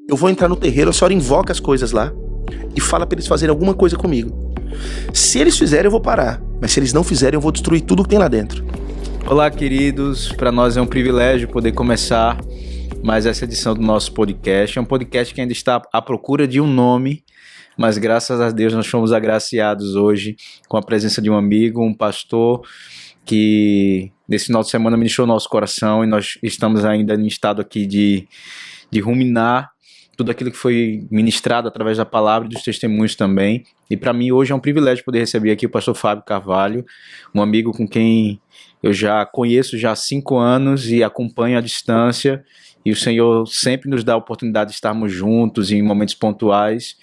eu vou entrar no terreiro, a senhora invoca as coisas lá e fala pra eles fazerem alguma coisa comigo. Se eles fizerem, eu vou parar, mas se eles não fizerem, eu vou destruir tudo que tem lá dentro. Olá, queridos, para nós é um privilégio poder começar mais essa edição do nosso podcast. É um podcast que ainda está à procura de um nome, mas graças a Deus nós fomos agraciados hoje com a presença de um amigo, um pastor que nesse final de semana ministrou nosso coração, e nós estamos ainda em estado aqui de ruminar tudo aquilo que foi ministrado através da palavra e dos testemunhos também. E para mim hoje é um privilégio poder receber aqui o pastor Fábio Carvalho, um amigo com quem eu já conheço já há 5 anos e acompanho à distância, e o Senhor sempre nos dá a oportunidade de estarmos juntos em momentos pontuais,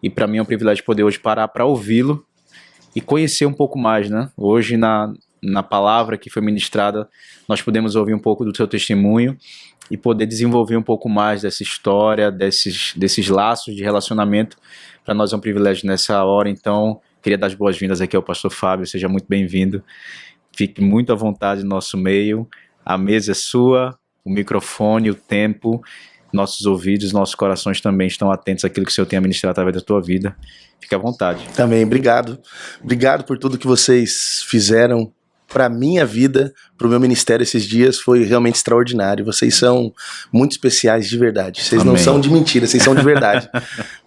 e para mim é um privilégio poder hoje parar para ouvi-lo e conhecer um pouco mais, né? Hoje na palavra que foi ministrada, nós podemos ouvir um pouco do seu testemunho e poder desenvolver um pouco mais dessa história, desses laços de relacionamento. Para nós é um privilégio nessa hora, então queria dar as boas-vindas aqui ao pastor Fábio. Seja muito bem-vindo, fique muito à vontade no nosso meio, a mesa é sua, o microfone, o tempo, nossos ouvidos, nossos corações também estão atentos àquilo que o Senhor tem a ministrar através da tua vida. Fique à vontade. Também, obrigado por tudo que vocês fizeram para minha vida, para o meu ministério esses dias, foi realmente extraordinário. Vocês são muito especiais de verdade. Vocês Amém. Não são de mentira, vocês são de verdade.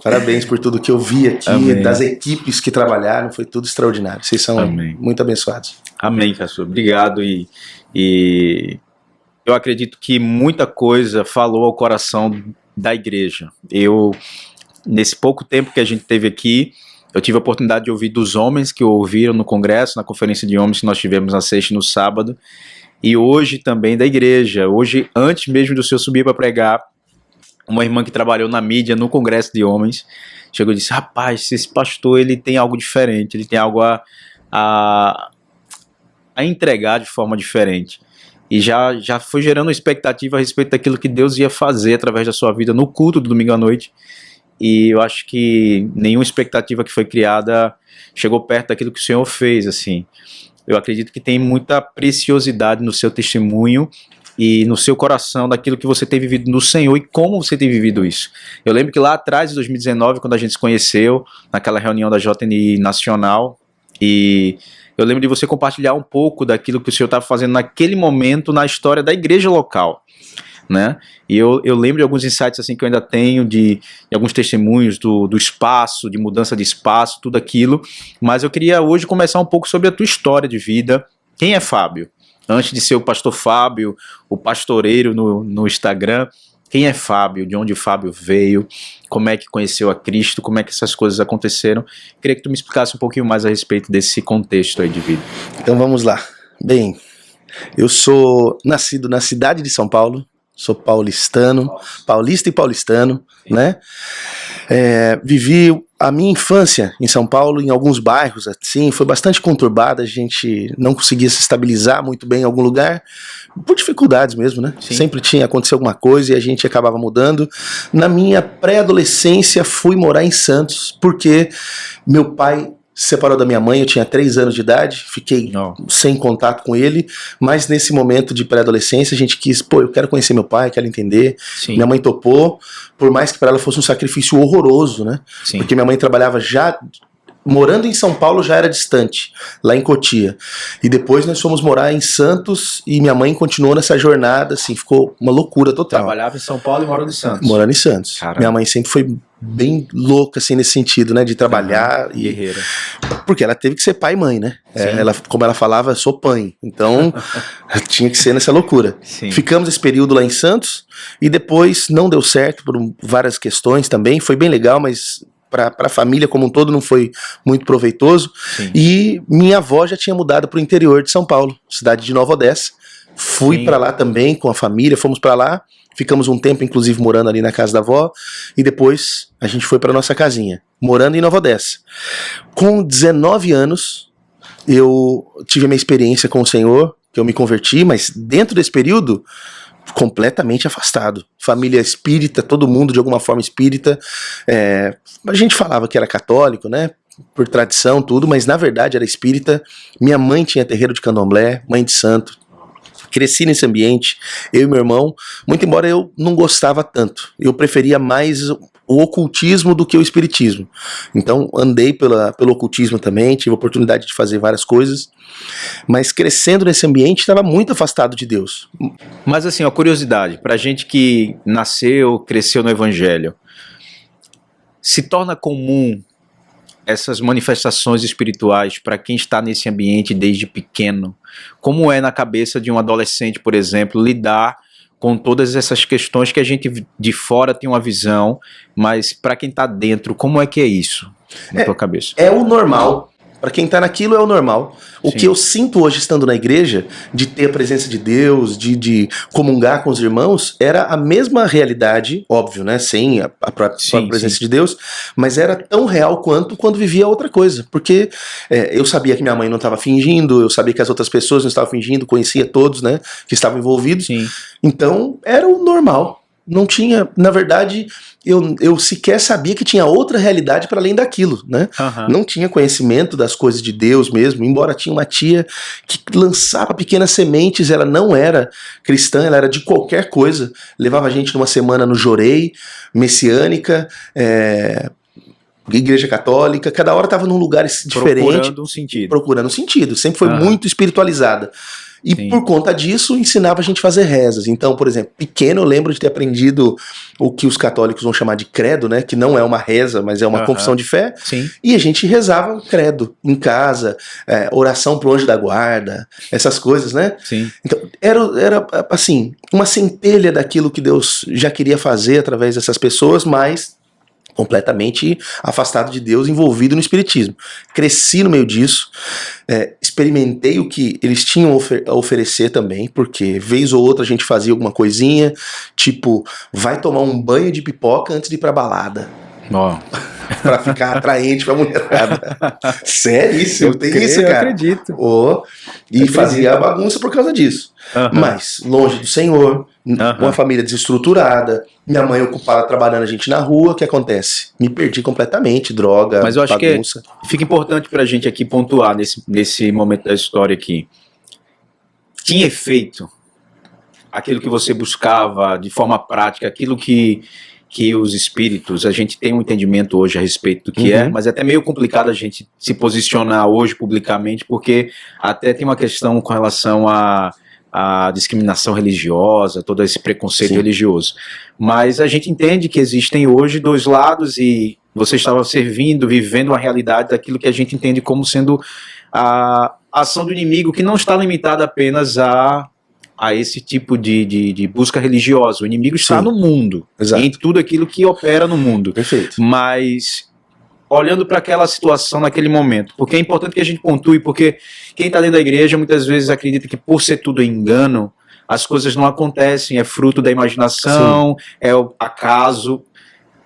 Parabéns por tudo que eu vi aqui, Amém. Das equipes que trabalharam, foi tudo extraordinário. Vocês são Amém. Muito abençoados. Amém, pastor. Obrigado. E eu acredito que muita coisa falou ao coração da igreja. Nesse pouco tempo que a gente teve aqui, eu tive a oportunidade de ouvir dos homens que ouviram no congresso, na conferência de homens que nós tivemos na sexta e no sábado, e hoje também da igreja. Hoje, antes mesmo do senhor subir para pregar, uma irmã que trabalhou na mídia, no congresso de homens, chegou e disse: rapaz, esse pastor ele tem algo diferente, ele tem algo a entregar de forma diferente. E já foi gerando uma expectativa a respeito daquilo que Deus ia fazer através da sua vida no culto do domingo à noite. E eu acho que nenhuma expectativa que foi criada chegou perto daquilo que o Senhor fez, assim. Eu acredito que tem muita preciosidade no seu testemunho e no seu coração daquilo que você tem vivido no Senhor e como você tem vivido isso. Eu lembro que lá atrás, em 2019, quando a gente se conheceu, naquela reunião da JNI Nacional, e eu lembro de você compartilhar um pouco daquilo que o Senhor estava fazendo naquele momento na história da igreja local, né? E eu lembro de alguns insights assim que eu ainda tenho, de alguns testemunhos do espaço, de mudança de espaço, tudo aquilo, mas eu queria hoje começar um pouco sobre a tua história de vida. Quem é Fábio? Antes de ser o pastor Fábio, o pastoreiro no Instagram, quem é Fábio? De onde o Fábio veio? Como é que conheceu a Cristo? Como é que essas coisas aconteceram? Queria que tu me explicasse um pouquinho mais a respeito desse contexto aí de vida. Então vamos lá. Bem, eu sou nascido na cidade de São Paulo, sou paulistano, paulista e paulistano, né? Vivi a minha infância em São Paulo, em alguns bairros, assim, foi bastante conturbada, a gente não conseguia se estabilizar muito bem em algum lugar, por dificuldades mesmo, né? Sim. Sempre tinha acontecido alguma coisa e a gente acabava mudando. Na minha pré-adolescência fui morar em Santos, porque meu pai se separou da minha mãe, eu tinha 3 anos de idade, fiquei sem contato com ele, mas nesse momento de pré-adolescência a gente quis, eu quero conhecer meu pai, quero entender. Sim. Minha mãe topou, por mais que para ela fosse um sacrifício horroroso, né? Sim. Porque minha mãe trabalhava já, morando em São Paulo já era distante, lá em Cotia, e depois nós fomos morar em Santos e minha mãe continuou nessa jornada, assim, ficou uma loucura total. Trabalhava em São Paulo e morando em Santos. Morando em Santos. Caramba. Minha mãe sempre foi bem louca, assim, nesse sentido, né, de trabalhar. Guerreira. Porque ela teve que ser pai e mãe, né? Como ela falava, sou pai. Então, tinha que ser nessa loucura. Sim. Ficamos esse período lá em Santos e depois não deu certo por várias questões também. Foi bem legal, mas para a família como um todo não foi muito proveitoso. Sim. E minha avó já tinha mudado para o interior de São Paulo, cidade de Nova Odessa. Fui para lá também com a família, fomos para lá. Ficamos um tempo, inclusive, morando ali na casa da avó, e depois a gente foi para nossa casinha, morando em Nova Odessa. Com 19 anos, eu tive a minha experiência com o Senhor, que eu me converti, mas dentro desse período, completamente afastado. Família espírita, todo mundo de alguma forma espírita. A gente falava que era católico, né? Por tradição, tudo, mas na verdade era espírita. Minha mãe tinha terreiro de candomblé, mãe de santo. Cresci nesse ambiente, eu e meu irmão, muito embora eu não gostava tanto. Eu preferia mais o ocultismo do que o espiritismo. Então, andei pelo ocultismo também, tive a oportunidade de fazer várias coisas, mas crescendo nesse ambiente, estava muito afastado de Deus. Mas assim, uma curiosidade, pra gente que nasceu, cresceu no Evangelho, se torna comum essas manifestações espirituais para quem está nesse ambiente desde pequeno? Como é na cabeça de um adolescente, por exemplo, lidar com todas essas questões que a gente de fora tem uma visão, mas para quem está dentro, como é que é isso na tua cabeça? É o normal. Para quem tá naquilo é o normal. O Sim. que eu sinto hoje estando na igreja, de ter a presença de Deus, de comungar com os irmãos, era a mesma realidade, óbvio, né? Sem a própria presença de Deus, mas era tão real quanto quando vivia outra coisa. Porque eu sabia que minha mãe não estava fingindo, eu sabia que as outras pessoas não estavam fingindo, conhecia todos, né? Que estavam envolvidos. Sim. Então, era o normal. Não tinha, na verdade, eu sequer sabia que tinha outra realidade para além daquilo, né? Não tinha conhecimento das coisas de Deus mesmo, embora tinha uma tia que lançava pequenas sementes, ela não era cristã, ela era de qualquer coisa, levava a gente numa semana no Jorei, messiânica, igreja católica, cada hora estava num lugar diferente. Procurando um sentido, sempre foi muito espiritualizada. E por conta disso, ensinava a gente a fazer rezas. Então, por exemplo, pequeno eu lembro de ter aprendido o que os católicos vão chamar de credo, né? Que não é uma reza, mas é uma confissão de fé. Sim. E a gente rezava o credo em casa, oração pro anjo da guarda, essas coisas, né? Sim. Então, era assim, uma centelha daquilo que Deus já queria fazer através dessas pessoas, mas completamente afastado de Deus, envolvido no espiritismo. Cresci no meio disso, experimentei o que eles tinham a oferecer também, porque vez ou outra a gente fazia alguma coisinha, tipo, vai tomar um banho de pipoca antes de ir pra balada. Pra ficar atraente pra mulherada. Sério, tem isso, cara. Eu acredito. E fazia bagunça por causa disso. Mas longe do Senhor, uma família desestruturada, minha mãe ocupada trabalhando a gente na rua, o que acontece? Me perdi completamente, droga, mas eu acho bagunça. Que fica importante pra gente aqui pontuar nesse momento da história aqui. Tinha efeito aquilo que você buscava de forma prática, aquilo que os espíritos, a gente tem um entendimento hoje a respeito do que é, mas é até meio complicado a gente se posicionar hoje publicamente, porque até tem uma questão com relação à discriminação religiosa, todo esse preconceito religioso. Mas a gente entende que existem hoje dois lados e você estava servindo, vivendo uma realidade daquilo que a gente entende como sendo a ação do inimigo, que não está limitada apenas a esse tipo de busca religiosa. O inimigo está no mundo, em tudo aquilo que opera no mundo. Perfeito. Mas olhando para aquela situação naquele momento, porque é importante que a gente pontue, porque quem está dentro da igreja muitas vezes acredita que por ser tudo engano, as coisas não acontecem, é fruto da imaginação, é o acaso.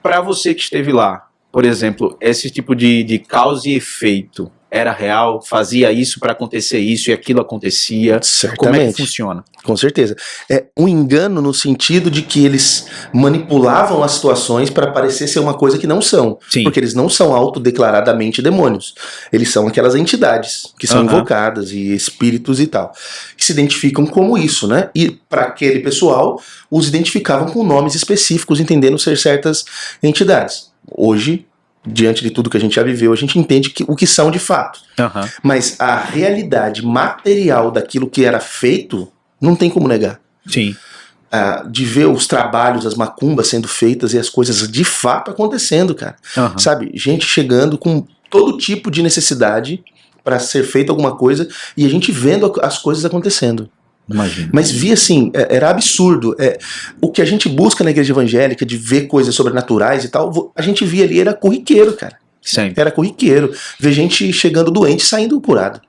Para você que esteve lá, por exemplo, esse tipo de causa e efeito era real, fazia isso para acontecer isso e aquilo acontecia. Certamente. Como é que funciona? Com certeza. É um engano no sentido de que eles manipulavam as situações para parecer ser uma coisa que não são. Sim. Porque eles não são autodeclaradamente demônios. Eles são aquelas entidades que são invocadas e espíritos e tal. Que se identificam como isso, né? E para aquele pessoal, os identificavam com nomes específicos, entendendo ser certas entidades. Hoje, diante de tudo que a gente já viveu, a gente entende o que são de fato. Mas a realidade material daquilo que era feito, não tem como negar. Sim. De ver os trabalhos, as macumbas sendo feitas e as coisas de fato acontecendo, cara. Sabe, gente chegando com todo tipo de necessidade para ser feita alguma coisa e a gente vendo as coisas acontecendo. Imagina. Mas via assim, era absurdo. O que a gente busca na igreja evangélica de ver coisas sobrenaturais e tal, a gente via ali, era corriqueiro, cara. Sempre. Era corriqueiro. Ver gente chegando doente e saindo curado.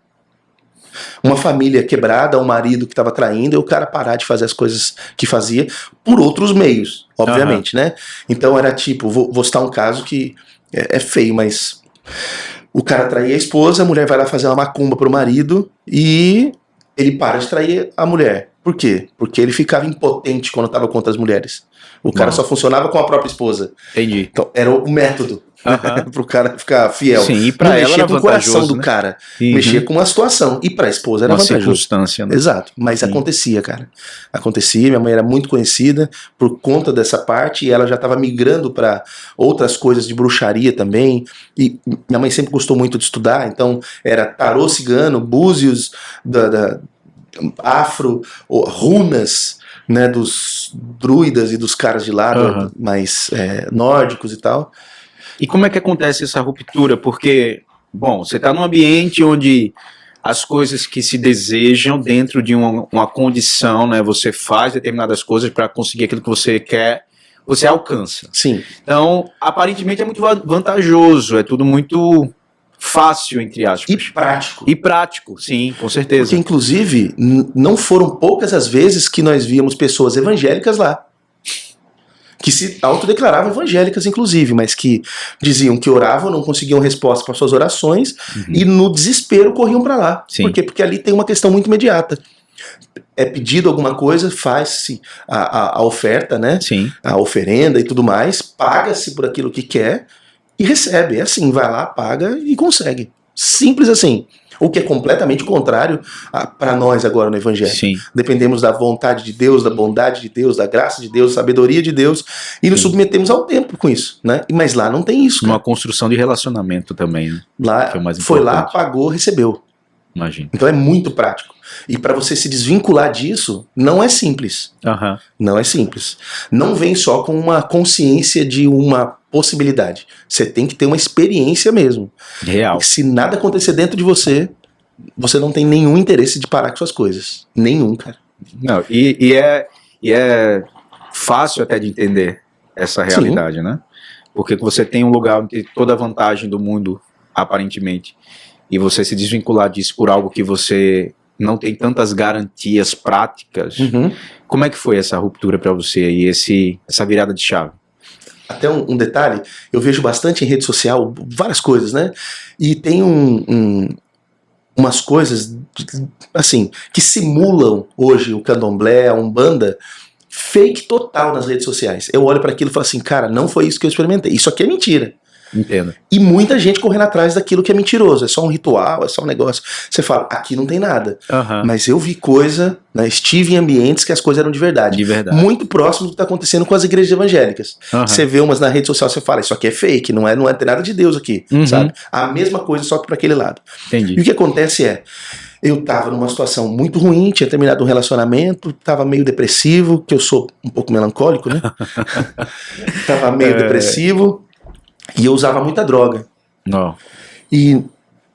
Uma família quebrada, um marido que estava traindo, e o cara parar de fazer as coisas que fazia por outros meios, obviamente, né? Então era tipo, vou citar um caso que é feio, mas o cara traía a esposa, a mulher vai lá fazer uma macumba pro marido e ele para de trair a mulher. Por quê? Porque ele ficava impotente quando estava contra as mulheres. O cara só funcionava com a própria esposa. Entendi. Então, era o método. Aham. Pro cara ficar fiel. Sim, e pra Não ela mexia era com o coração vantajoso, do né? cara. Uhum. Mexia com uma situação. E pra esposa era Uma vantajoso. circunstância, né? Exato, mas Sim. acontecia, cara. Acontecia, minha mãe era muito conhecida por conta dessa parte e ela já estava migrando para outras coisas de bruxaria também. E minha mãe sempre gostou muito de estudar, então era tarô cigano, búzios da afro, runas, né, dos druidas e dos caras de lá, Aham. mais nórdicos e tal. E como é que acontece essa ruptura? Porque, bom, você está num ambiente onde as coisas que se desejam dentro de uma condição, né? Você faz determinadas coisas para conseguir aquilo que você quer, você alcança. Sim. Então, aparentemente é muito vantajoso, é tudo muito fácil, entre aspas. E prático. E prático, sim, com certeza. Porque, inclusive, não foram poucas as vezes que nós víamos pessoas evangélicas lá. Que se autodeclaravam evangélicas, inclusive, mas que diziam que oravam, não conseguiam resposta para suas orações e no desespero corriam para lá. Sim. Por quê? Porque ali tem uma questão muito imediata. É pedido alguma coisa, faz-se a oferta, né? Sim. A oferenda e tudo mais, paga-se por aquilo que quer e recebe. É assim, vai lá, paga e consegue. Simples assim. O que é completamente contrário para nós agora no Evangelho. Sim. Dependemos da vontade de Deus, da bondade de Deus, da graça de Deus, da sabedoria de Deus e nos submetemos ao tempo com isso, né? Mas lá não tem isso, cara. Uma construção de relacionamento também, né? Lá Que é o mais foi lá, importante. pagou, recebeu. Imagina. Então é muito prático. E para você se desvincular disso, não é simples. Aham. Não é simples. Não vem só com uma consciência de uma possibilidade. Você tem que ter uma experiência mesmo. Real. Se nada acontecer dentro de você, você não tem nenhum interesse de parar com suas coisas. Nenhum, cara. Não, e é fácil até de entender essa realidade, né? Porque você tem um lugar onde tem toda a vantagem do mundo, aparentemente, e você se desvincular disso por algo que você não tem tantas garantias práticas. Uhum. Como é que foi essa ruptura para você aí, essa virada de chave? Até um detalhe, eu vejo bastante em rede social, várias coisas, né? E tem umas coisas, assim, que simulam hoje o candomblé, a umbanda, fake total nas redes sociais. Eu olho para aquilo e falo assim, cara, não foi isso que eu experimentei. Isso aqui é mentira. Entendo. E muita gente correndo atrás daquilo que é mentiroso. É só um ritual, é só um negócio. Você fala, aqui não tem nada. Aham. Mas eu vi coisa, né, estive em ambientes que as coisas eram de verdade. De verdade. Muito próximo do que está acontecendo com as igrejas evangélicas. Aham. Você vê umas na rede social, você fala, isso aqui é fake, não tem nada de Deus aqui, sabe? A mesma coisa, só que para aquele lado. Entendi. E o que acontece é, eu tava numa situação muito ruim, tinha terminado um relacionamento, tava meio depressivo, que eu sou um pouco melancólico, né? Tava meio depressivo e eu usava muita droga. Não. E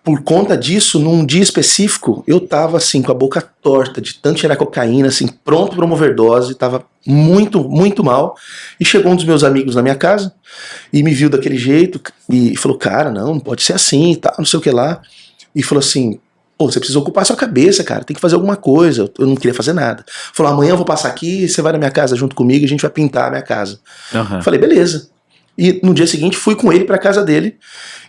por conta disso, num dia específico, eu tava assim, com a boca torta, de tanto cheirar cocaína, assim, pronto pra uma overdose, tava muito, muito mal. E chegou um dos meus amigos na minha casa e me viu daquele jeito e falou, cara, não pode ser assim e tal, não sei o que lá. E falou assim, pô, você precisa ocupar sua cabeça, cara, tem que fazer alguma coisa. Eu não queria fazer nada. Falou, amanhã eu vou passar aqui, você vai na minha casa junto comigo e a gente vai pintar a minha casa. Aham. Falei, beleza. E no dia seguinte fui com ele pra casa dele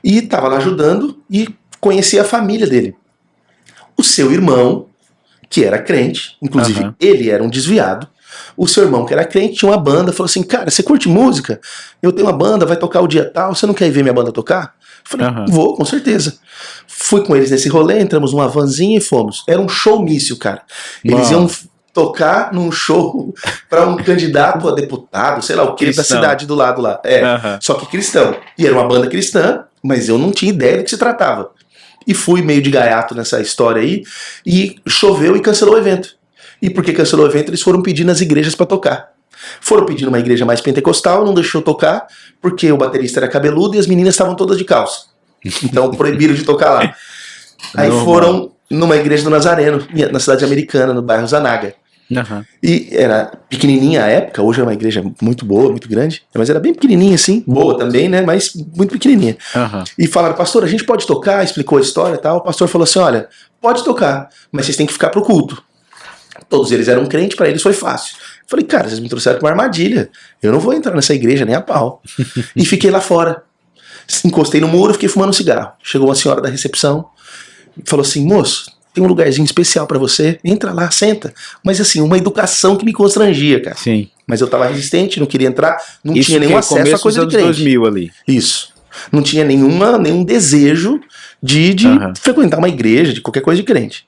e tava lá ajudando e conheci a família dele. O seu irmão, que era crente, inclusive ele era um desviado, o seu irmão, que era crente, tinha uma banda, falou assim, cara, você curte música? Eu tenho uma banda, vai tocar o dia tal, você não quer ir ver minha banda tocar? Falei, vou, com certeza. Fui com eles nesse rolê, entramos numa vanzinha e fomos. Era um showmício, cara. Eles iam tocar num show para um candidato a deputado, sei lá o que, da cidade do lado lá. Só que cristão. E era uma banda cristã, mas eu não tinha ideia do que se tratava. E fui meio de gaiato nessa história aí, e choveu e cancelou o evento. E porque cancelou o evento, eles foram pedir nas igrejas para tocar. Foram pedir numa igreja mais pentecostal, não deixou tocar, porque o baterista era cabeludo e as meninas estavam todas de calça. Então proibiram de tocar lá. Aí foram numa igreja do Nazareno, na cidade americana, no bairro Zanaga. E era pequenininha à época, hoje é uma igreja muito boa, muito grande, mas era bem pequenininha assim, boa também, né, mas muito pequenininha. E falaram, pastor, a gente pode tocar? Explicou a história e tal. O pastor falou assim, olha, pode tocar, mas vocês têm que ficar pro culto. Todos eles eram crentes, para eles foi fácil. Falei, cara, vocês me trouxeram pra uma armadilha, eu não vou entrar nessa igreja nem a pau. E fiquei lá fora, encostei no muro, fiquei fumando um cigarro. Chegou uma senhora da recepção, falou assim, moço, tem um lugarzinho especial pra você, entra lá, senta. Mas assim, uma educação que me constrangia, cara. Sim. Mas eu tava resistente, não queria entrar, não tinha nenhum acesso a coisa de crente. Isso. 2000 ali. Isso. Não tinha nenhum desejo de frequentar uma igreja, de qualquer coisa de crente.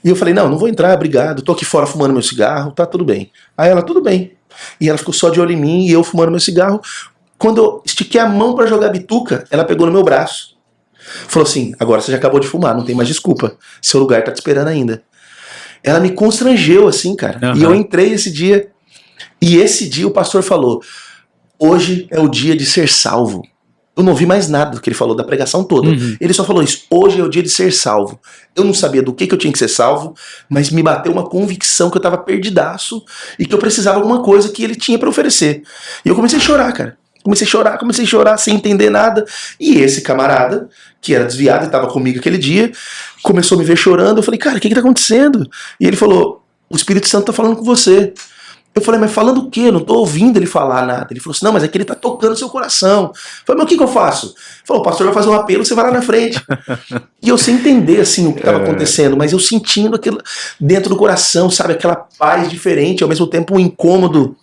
E eu falei, não vou entrar, obrigado, tô aqui fora fumando meu cigarro, tá tudo bem. Aí ela, tudo bem. E ela ficou só de olho em mim e eu fumando meu cigarro. Quando eu estiquei a mão pra jogar bituca, ela pegou no meu braço. Falou assim, agora você já acabou de fumar, não tem mais desculpa. Seu lugar tá te esperando ainda. Ela me constrangeu assim, cara. E eu entrei esse dia. E esse dia o pastor falou, hoje é o dia de ser salvo. Eu não ouvi mais nada do que ele falou da pregação toda. Ele só falou isso, hoje é o dia de ser salvo. Eu não sabia do que eu tinha que ser salvo, mas me bateu uma convicção que eu tava perdidaço e que eu precisava de alguma coisa que ele tinha pra oferecer. E eu comecei a chorar, cara. Comecei a chorar sem entender nada. E esse camarada, que era desviado e tava comigo aquele dia, começou a me ver chorando. Eu falei, cara, o que tá acontecendo? E ele falou, o Espírito Santo tá falando com você. Eu falei, mas falando o quê? Eu não tô ouvindo ele falar nada. Ele falou assim, não, mas é que ele tá tocando seu coração. Eu falei, mas o que eu faço? Ele falou, o pastor vai fazer um apelo, você vai lá na frente. E eu sem entender, assim, o que tava acontecendo, mas eu sentindo aquilo dentro do coração, sabe? Aquela paz diferente, ao mesmo tempo um incômodo,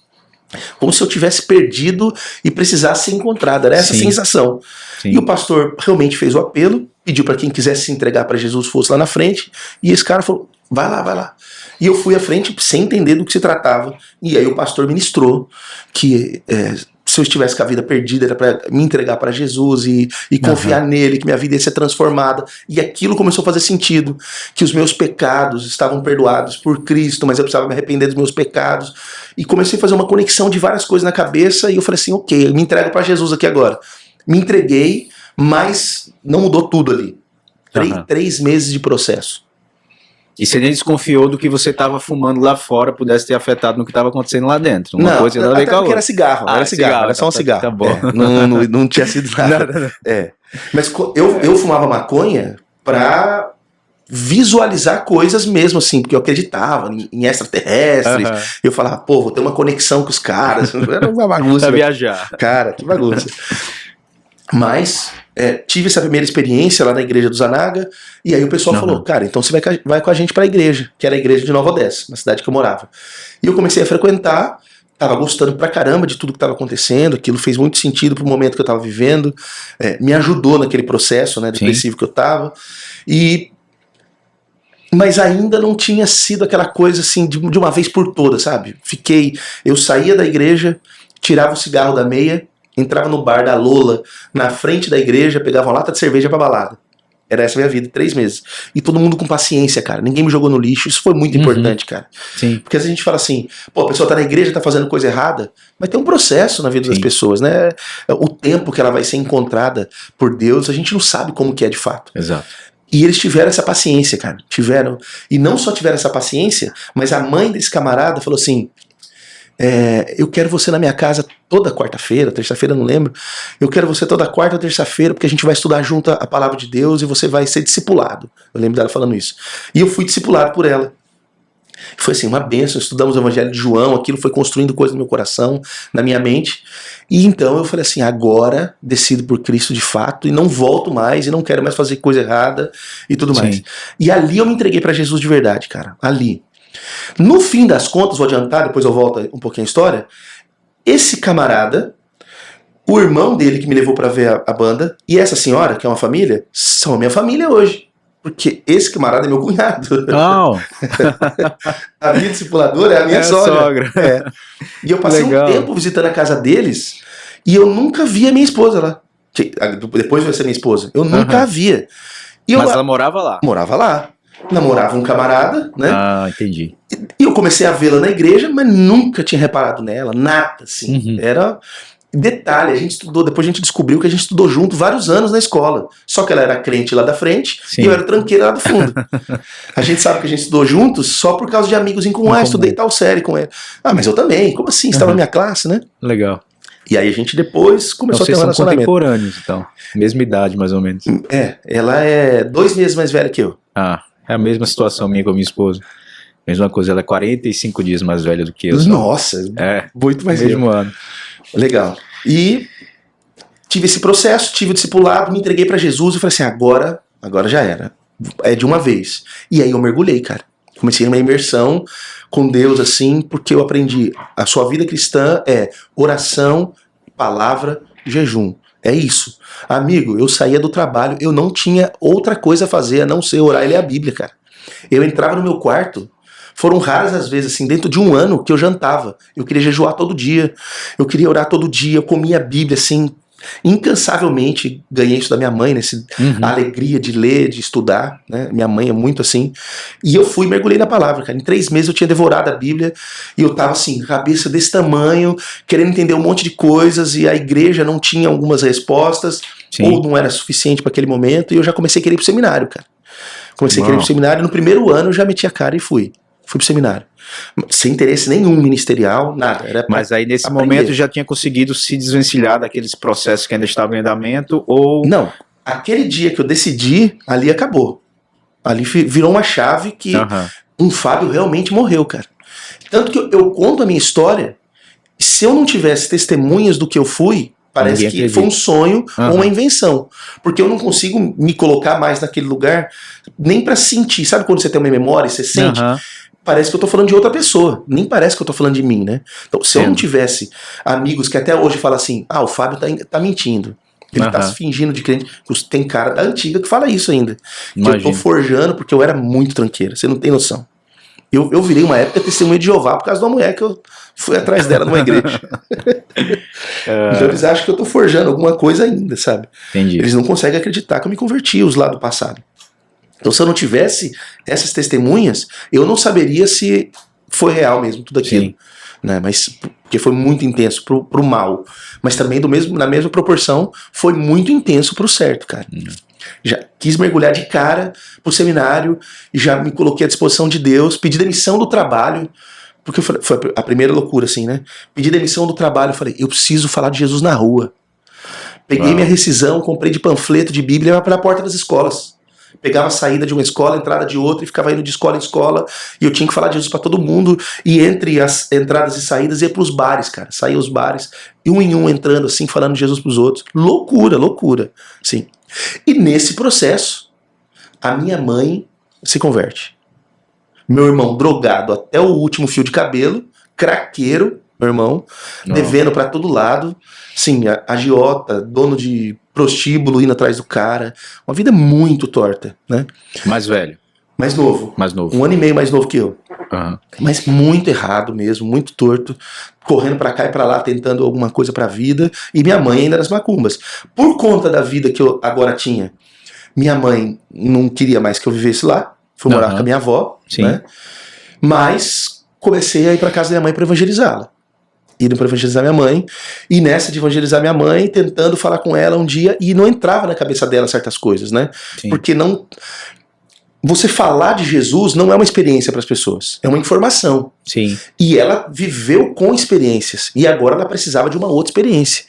como se eu tivesse perdido e precisasse ser encontrado. Era essa a sensação. E o pastor realmente fez o apelo, pediu para quem quisesse se entregar para Jesus fosse lá na frente, e esse cara falou, vai lá. E eu fui à frente sem entender do que se tratava. E aí o pastor ministrou que se eu estivesse com a vida perdida era para me entregar para Jesus e confiar nele, que minha vida ia ser transformada. E aquilo começou a fazer sentido, que os meus pecados estavam perdoados por Cristo, mas eu precisava me arrepender dos meus pecados. E comecei a fazer uma conexão de várias coisas na cabeça e eu falei assim, ok, eu me entrego para Jesus aqui agora. Me entreguei, mas não mudou tudo ali. 3 meses de processo. E você nem desconfiou do que você estava fumando lá fora pudesse ter afetado no que estava acontecendo lá dentro? Uma coisa não, até porque era cigarro, era só um cigarro. Tá bom. Não tinha sido nada. Mas eu fumava maconha pra visualizar coisas mesmo, assim, porque eu acreditava em extraterrestres. Eu falava, pô, vou ter uma conexão com os caras. Era uma bagunça. Pra viajar. Cara, que bagunça. Mas tive essa primeira experiência lá na igreja do Zanaga, e aí o pessoal falou, cara, então você vai com a gente pra igreja, que era a igreja de Nova Odessa, na cidade que eu morava. E eu comecei a frequentar, tava gostando pra caramba de tudo que tava acontecendo, aquilo fez muito sentido pro momento que eu tava vivendo, me ajudou naquele processo, né, depressivo que eu tava, mas ainda não tinha sido aquela coisa assim, de uma vez por todas, sabe? Eu saía da igreja, tirava o cigarro da meia, entrava no bar da Lola, na frente da igreja, pegava uma lata de cerveja pra balada. Era essa a minha vida, 3 meses. E todo mundo com paciência, cara. Ninguém me jogou no lixo. Isso foi muito importante, cara. Sim. Porque às vezes a gente fala assim, pô, a pessoa tá na igreja, tá fazendo coisa errada, mas tem um processo na vida das pessoas, né? O tempo que ela vai ser encontrada por Deus, a gente não sabe como que é de fato. Exato. E eles tiveram essa paciência, cara. E não só tiveram essa paciência, mas a mãe desse camarada falou assim, eu quero você na minha casa toda quarta-feira, terça-feira, não lembro. Eu quero você toda quarta ou terça-feira, porque a gente vai estudar junto a palavra de Deus e você vai ser discipulado. Eu lembro dela falando isso. E eu fui discipulado por ela. Foi assim, uma bênção. Estudamos o Evangelho de João, aquilo foi construindo coisa no meu coração, na minha mente. E então eu falei assim, agora decido por Cristo de fato e não volto mais e não quero mais fazer coisa errada e tudo mais. E ali eu me entreguei pra Jesus de verdade, cara. Ali. No fim das contas, vou adiantar, depois eu volto um pouquinho a história. Esse camarada, o irmão dele que me levou pra ver a banda, e essa senhora, que é uma família, são a minha família hoje. Porque esse camarada é meu cunhado. Oh. A minha discipuladora é a minha sogra. E eu passei um tempo visitando a casa deles e eu nunca vi a minha esposa lá. Depois vai ser minha esposa. Eu nunca a via. Mas ela morava lá? Morava lá. Namorava um camarada, né? Ah, entendi. E eu comecei a vê-la na igreja, mas nunca tinha reparado nela, nada, assim. Era detalhe, a gente estudou, depois a gente descobriu que a gente estudou junto vários anos na escola. Só que ela era crente lá da frente e eu era tranqueira lá do fundo. A gente sabe que a gente estudou juntos só por causa de amigos em comum. Estudei tal série com ele. Ah, mas eu também. Como assim? Você estava na minha classe, né? Legal. E aí a gente depois começou a ter um relacionamento. Vocês são contemporâneos, então. Mesma idade, mais ou menos. Ela é 2 meses mais velha que eu. Ah, é a mesma situação minha com a minha esposa. Mesma coisa, ela é 45 dias mais velha do que eu. Nossa, muito mais velha. Mesmo ano. Legal. E tive esse processo, tive o discipulado, me entreguei pra Jesus e falei assim, agora já era. É de uma vez. E aí eu mergulhei, cara. Comecei uma imersão com Deus, assim, porque eu aprendi. A sua vida cristã é oração, palavra, jejum. É isso. Amigo, eu saía do trabalho, eu não tinha outra coisa a fazer a não ser orar e ler a Bíblia, cara. Eu entrava no meu quarto, foram raras as vezes, assim, dentro de um ano que eu jantava. Eu queria jejuar todo dia, eu queria orar todo dia, eu comia a Bíblia, assim, incansavelmente. Ganhei isso da minha mãe, né? A alegria de ler, de estudar, né? Minha mãe é muito assim. E eu fui e mergulhei na palavra, cara. Em 3 meses eu tinha devorado a Bíblia e eu tava assim, cabeça desse tamanho, querendo entender um monte de coisas, e a igreja não tinha algumas respostas, Sim. ou não era suficiente para aquele momento, e eu já comecei a querer ir pro seminário, cara. Comecei a querer ir pro seminário, no primeiro ano eu já meti a cara e fui pro seminário. Sem interesse nenhum ministerial, nada. Era Mas aí nesse aprender. momento já tinha conseguido se desvencilhar daqueles processos que ainda estavam em andamento, ou... Não, aquele dia que eu decidi, ali acabou. Ali virou uma chave que um Fábio realmente morreu, cara. Tanto que eu conto a minha história, se eu não tivesse testemunhas do que eu fui, parece que foi um sonho ou uma invenção. Porque eu não consigo me colocar mais naquele lugar, nem pra sentir. Sabe quando você tem uma memória e você sente? Parece que eu tô falando de outra pessoa. Nem parece que eu tô falando de mim, né? Então, se eu não tivesse amigos que até hoje falam assim, o Fábio tá mentindo. Ele tá se fingindo de crente. Tem cara da antiga que fala isso ainda. Que eu tô forjando porque eu era muito tranqueira. Você não tem noção. Eu virei uma época testemunha de Jeová por causa de uma mulher que eu fui atrás dela numa igreja. Então eles acham que eu tô forjando alguma coisa ainda, sabe? Entendi. Eles não conseguem acreditar que eu me converti, os lá do passado. Então se eu não tivesse essas testemunhas, eu não saberia se foi real mesmo tudo aquilo. Né? Mas porque foi muito intenso pro mal. Mas também na mesma proporção foi muito intenso pro certo, cara. Já quis mergulhar de cara pro seminário, já me coloquei à disposição de Deus, pedi demissão do trabalho, porque foi a primeira loucura, assim, né? Pedi demissão do trabalho, falei, eu preciso falar de Jesus na rua. Peguei minha rescisão, comprei de panfleto de Bíblia para a porta das escolas. Pegava a saída de uma escola, entrada de outra, e ficava indo de escola em escola, e eu tinha que falar de Jesus para todo mundo, e entre as entradas e saídas ia pros bares, cara, saía os bares, e um em um entrando assim, falando de Jesus pros outros. Loucura, loucura, sim. E nesse processo, a minha mãe se converte. Meu irmão drogado até o último fio de cabelo, craqueiro, meu irmão, devendo pra todo lado, sim, agiota, dono de prostíbulo indo atrás do cara, uma vida muito torta, né? Mais velho? Mais novo. 1 ano e meio mais novo que eu. Mas muito errado mesmo, muito torto, correndo pra cá e pra lá, tentando alguma coisa pra vida, e minha mãe ainda nas macumbas. Por conta da vida que eu agora tinha, minha mãe não queria mais que eu vivesse lá, fui morar com a minha avó, né? Mas comecei a ir pra casa da minha mãe pra evangelizá-la. Indo pra evangelizar minha mãe, e nessa de evangelizar minha mãe, tentando falar com ela um dia, e não entrava na cabeça dela certas coisas, né? Porque não... Você falar de Jesus não é uma experiência para as pessoas, é uma informação. E ela viveu com experiências, e agora ela precisava de uma outra experiência.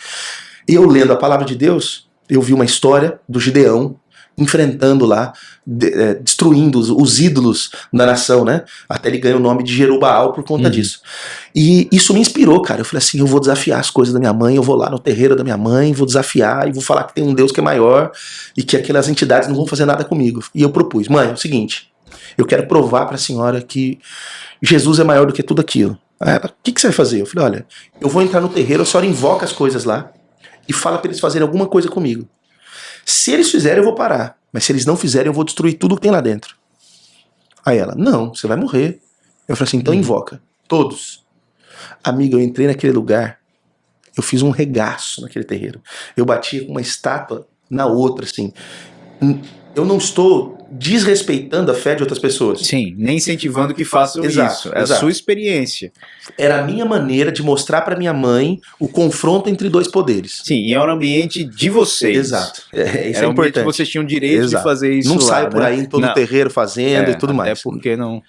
Eu lendo a palavra de Deus, eu vi uma história do Gideão, enfrentando lá, destruindo os ídolos da nação, né? Até ele ganha o nome de Jerubaal por conta disso. E isso me inspirou, cara. Eu falei assim, eu vou desafiar as coisas da minha mãe, eu vou lá no terreiro da minha mãe, vou desafiar e vou falar que tem um Deus que é maior e que aquelas entidades não vão fazer nada comigo. E eu propus, mãe, é o seguinte, eu quero provar pra senhora que Jesus é maior do que tudo aquilo. Aí ela, o que você vai fazer? Eu falei, olha, eu vou entrar no terreiro, a senhora invoca as coisas lá e fala pra eles fazerem alguma coisa comigo. Se eles fizerem, eu vou parar. Mas se eles não fizerem, eu vou destruir tudo que tem lá dentro. Aí ela, não, você vai morrer. Eu falei assim, então invoca. Todos. Amiga, eu entrei naquele lugar, eu fiz um regaço naquele terreiro. Eu batia com uma estátua na outra, assim. Eu não estou desrespeitando a fé de outras pessoas. Sim, nem incentivando que façam isso. É a sua experiência. Era a minha maneira de mostrar para minha mãe o confronto entre dois poderes. Sim, e era um ambiente de vocês. Exato. Isso era é importante. Que vocês tinham direito de fazer isso. Não lá, sai por aí em todo terreiro fazendo e tudo mais. Até porque não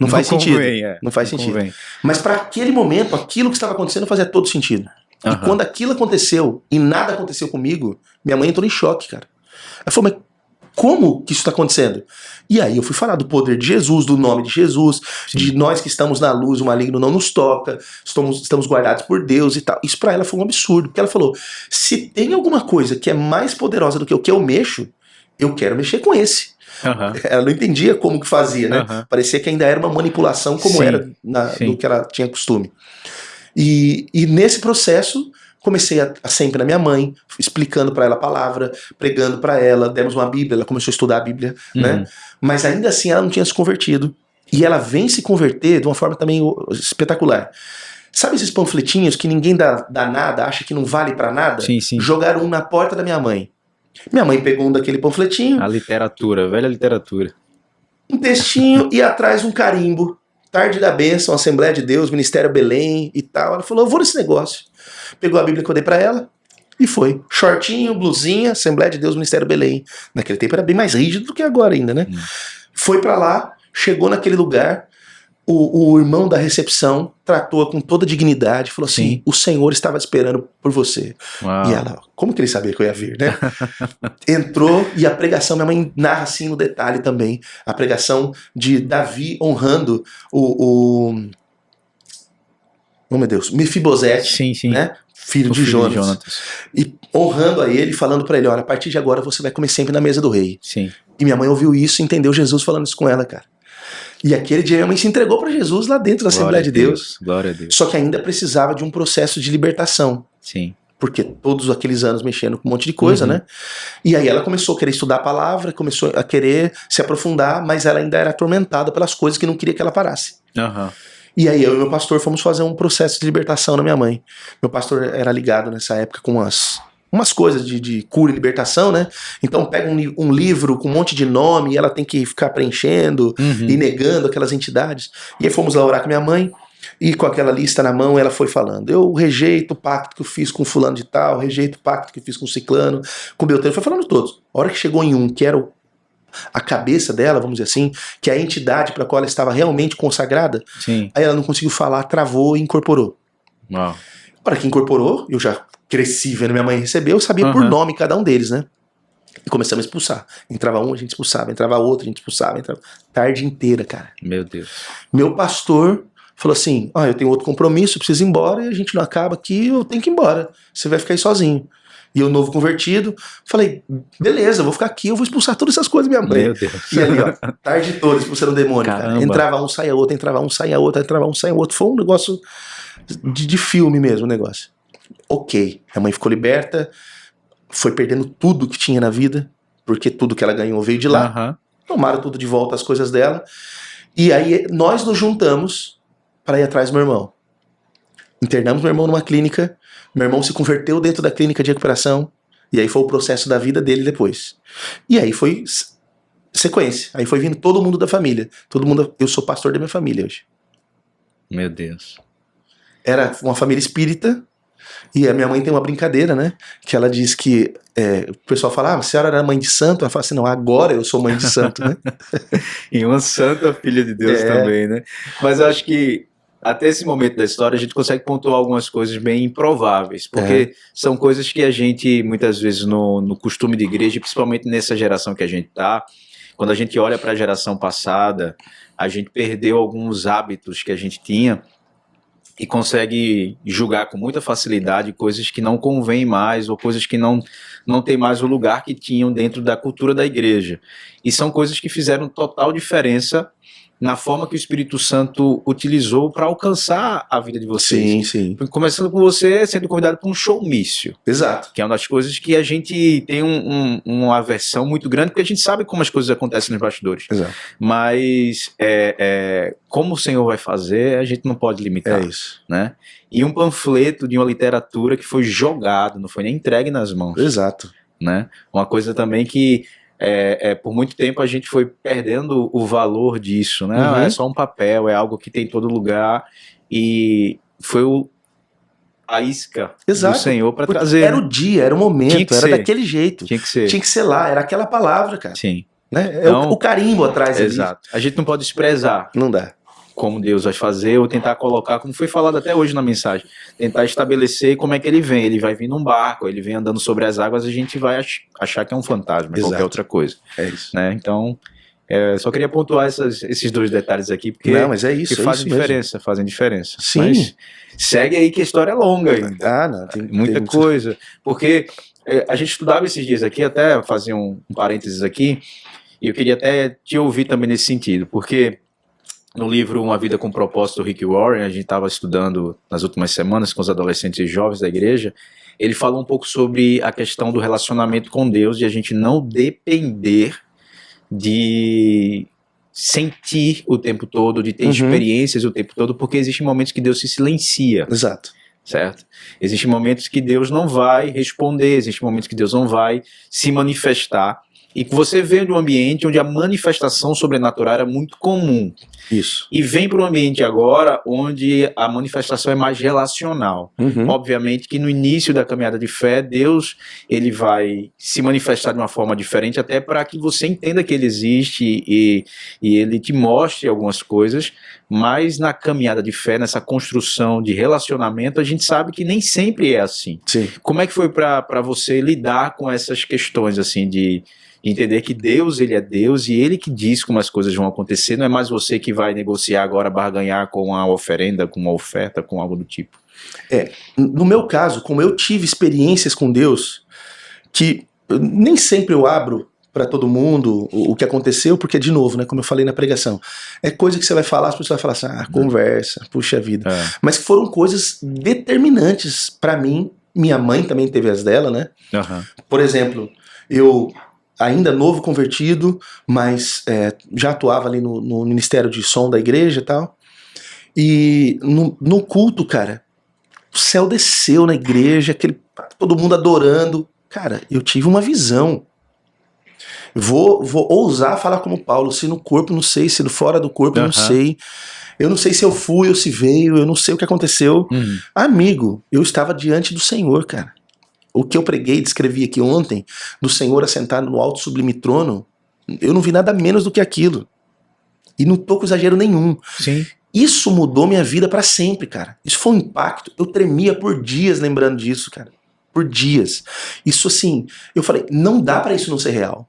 faz sentido. Convém, não faz sentido. Convém. Mas para aquele momento, aquilo que estava acontecendo fazia todo sentido. E quando aquilo aconteceu e nada aconteceu comigo, minha mãe entrou em choque, cara. Ela falou, mas como que isso está acontecendo? E aí eu fui falar do poder de Jesus, do nome de Jesus, de nós que estamos na luz, o maligno não nos toca, estamos guardados por Deus e tal. Isso pra ela foi um absurdo, porque ela falou, se tem alguma coisa que é mais poderosa do que o que eu mexo, eu quero mexer com esse. Ela não entendia como que fazia, né? Parecia que ainda era uma manipulação como era do que ela tinha costume. E nesse processo Comecei a sempre na minha mãe, explicando para ela a palavra, pregando para ela, demos uma Bíblia, ela começou a estudar a Bíblia, né? Mas ainda assim ela não tinha se convertido. E ela vem se converter de uma forma também espetacular. Sabe esses panfletinhos que ninguém dá nada, acha que não vale para nada? Sim, sim. Jogaram um na porta da minha mãe. Minha mãe pegou um daquele panfletinho. A literatura, a velha literatura. Um textinho e atrás um carimbo. Tarde da Bênção, Assembleia de Deus, Ministério Belém e tal. Ela falou, eu vou nesse negócio. Pegou a Bíblia que eu dei pra ela e foi. Shortinho, blusinha, Assembleia de Deus, Ministério Belém. Naquele tempo era bem mais rígido do que agora ainda, né? Foi pra lá, chegou naquele lugar, o irmão da recepção tratou-a com toda dignidade, falou assim, o Senhor estava esperando por você. Uau. E ela, como que ele sabia que eu ia vir, né? Entrou e a pregação, minha mãe narra assim no detalhe também, a pregação de Davi honrando oh meu Deus, Mefibosete, Sim, sim. né? Filho de Jonatas. E honrando a ele, falando pra ele, olha, a partir de agora você vai comer sempre na mesa do rei. Sim. E minha mãe ouviu isso e entendeu Jesus falando isso com ela, cara. E aquele dia minha mãe se entregou pra Jesus lá dentro da Assembleia de Deus. Glória a Deus. Só que ainda precisava de um processo de libertação. Sim. Porque todos aqueles anos mexendo com um monte de coisa, né? E aí ela começou a querer estudar a palavra, começou a querer se aprofundar, mas ela ainda era atormentada pelas coisas que não queria que ela parasse. E aí eu e meu pastor fomos fazer um processo de libertação na minha mãe. Meu pastor era ligado nessa época com umas coisas de cura e libertação, né? Então pega um livro com um monte de nome e ela tem que ficar preenchendo e negando aquelas entidades. E aí fomos lá orar com minha mãe e com aquela lista na mão ela foi falando, eu rejeito o pacto que eu fiz com fulano de tal, rejeito o pacto que eu fiz com ciclano, com Beltrano, foi falando todos. A hora que chegou em um, que era a cabeça dela, vamos dizer assim, que é a entidade para a qual ela estava realmente consagrada, aí ela não conseguiu falar, travou e incorporou. Uau. A hora que incorporou, eu já cresci vendo minha mãe receber, eu sabia por nome cada um deles, né? E começamos a expulsar. Entrava um, a gente expulsava. Entrava outro, a gente expulsava. Entrava... Tarde inteira, cara. Meu Deus. Meu pastor falou assim, eu tenho outro compromisso, eu preciso ir embora, e a gente não acaba aqui, eu tenho que ir embora. Você vai ficar aí sozinho. E eu, novo convertido, falei, beleza, eu vou ficar aqui, eu vou expulsar todas essas coisas da minha mãe. Meu Deus. E ali, ó, tarde toda expulsando o demônio, cara. Entrava um, saia outro, entrava um, saia outro, entrava um, saia outro. Foi um negócio de filme mesmo, o negócio. Ok, a mãe ficou liberta, foi perdendo tudo que tinha na vida, porque tudo que ela ganhou veio de lá. Tomaram tudo de volta, as coisas dela. E aí nós nos juntamos para ir atrás do meu irmão. Internamos meu irmão numa clínica, meu irmão se converteu dentro da clínica de recuperação, e aí foi o processo da vida dele depois. E aí foi sequência, aí foi vindo todo mundo da família. Todo mundo, eu sou pastor da minha família hoje. Meu Deus. Era uma família espírita. E a minha mãe tem uma brincadeira, né? Que ela diz que o pessoal fala, a senhora era mãe de santo? Ela fala assim, não, agora eu sou mãe de santo, né? E uma santa filha de Deus também, né? Mas eu acho que até esse momento da história a gente consegue pontuar algumas coisas bem improváveis, porque são coisas que a gente, muitas vezes no costume de igreja, principalmente nessa geração que a gente tá, quando a gente olha para a geração passada, a gente perdeu alguns hábitos que a gente tinha, e consegue julgar com muita facilidade coisas que não convêm mais ou coisas que não tem mais o lugar que tinham dentro da cultura da igreja. E são coisas que fizeram total diferença na forma que o Espírito Santo utilizou para alcançar a vida de vocês. Sim, sim. Começando com você sendo convidado para um showmício. Exato. Que é uma das coisas que a gente tem uma aversão muito grande, porque a gente sabe como as coisas acontecem nos bastidores. Exato. Mas como o Senhor vai fazer, a gente não pode limitar. É isso. Né? E um panfleto de uma literatura que foi jogado, não foi nem entregue nas mãos. Exato. Né? Uma coisa também que por muito tempo a gente foi perdendo o valor disso, né? É só um papel, é algo que tem em todo lugar, e foi a isca do Senhor para trazer. Era o dia, era o momento, era daquele jeito. Tinha que ser. Tinha que ser lá, era aquela palavra, cara. Sim. Né? Então, o carimbo atrás ali. Exato. A gente não pode desprezar. Não dá. Como Deus vai fazer, ou tentar colocar, como foi falado até hoje na mensagem, tentar estabelecer como é que ele vem. Ele vai vir num barco, ele vem andando sobre as águas, a gente vai achar que é um fantasma, qualquer outra coisa. É isso. Né? Então, só queria pontuar esses dois detalhes aqui, porque não, mas é isso, fazem diferença, mesmo. Fazem diferença. Sim. Mas segue aí que a história é longa ainda. Não, tem muita coisa. Porque a gente estudava esses dias aqui, até fazer um parênteses aqui, e eu queria até te ouvir também nesse sentido, porque no livro Uma Vida com Propósito, do Rick Warren, a gente estava estudando nas últimas semanas com os adolescentes e jovens da igreja, ele falou um pouco sobre a questão do relacionamento com Deus e a gente não depender de sentir o tempo todo, de ter experiências o tempo todo, porque existem momentos que Deus se silencia. Exato. Certo? Existem momentos que Deus não vai responder, existem momentos que Deus não vai se manifestar. E que você vem de um ambiente onde a manifestação sobrenatural era muito comum. Isso. E vem para um ambiente agora onde a manifestação é mais relacional. Obviamente que no início da caminhada de fé, Deus ele vai se manifestar de uma forma diferente, até para que você entenda que ele existe e ele te mostre algumas coisas, mas na caminhada de fé, nessa construção de relacionamento, a gente sabe que nem sempre é assim. Sim. Como é que foi para você lidar com essas questões assim de entender que Deus, ele é Deus e ele que diz como as coisas vão acontecer, não é mais você que vai negociar agora, barganhar com a oferenda, com uma oferta, com algo do tipo. No meu caso, como eu tive experiências com Deus, que nem sempre eu abro para todo mundo o que aconteceu, porque, de novo, né, como eu falei na pregação, é coisa que você vai falar, as pessoas vão falar assim, conversa, puxa vida. Mas que foram coisas determinantes para mim, minha mãe também teve as dela, né? Por exemplo, eu... ainda novo convertido, mas já atuava ali no Ministério de Som da igreja e tal. E no culto, cara, o céu desceu na igreja, todo mundo adorando. Cara, eu tive uma visão. Vou ousar falar como Paulo, se no corpo não sei, se fora do corpo eu não sei. Eu não sei se eu fui ou se veio, eu não sei o que aconteceu. Amigo, eu estava diante do Senhor, cara. O que eu preguei, descrevi aqui ontem, do Senhor assentado no alto sublime trono, eu não vi nada menos do que aquilo. E não tô com exagero nenhum. Sim. Isso mudou minha vida pra sempre, cara. Isso foi um impacto. Eu tremia por dias lembrando disso, cara. Por dias. Isso assim, eu falei, não dá pra isso não ser real.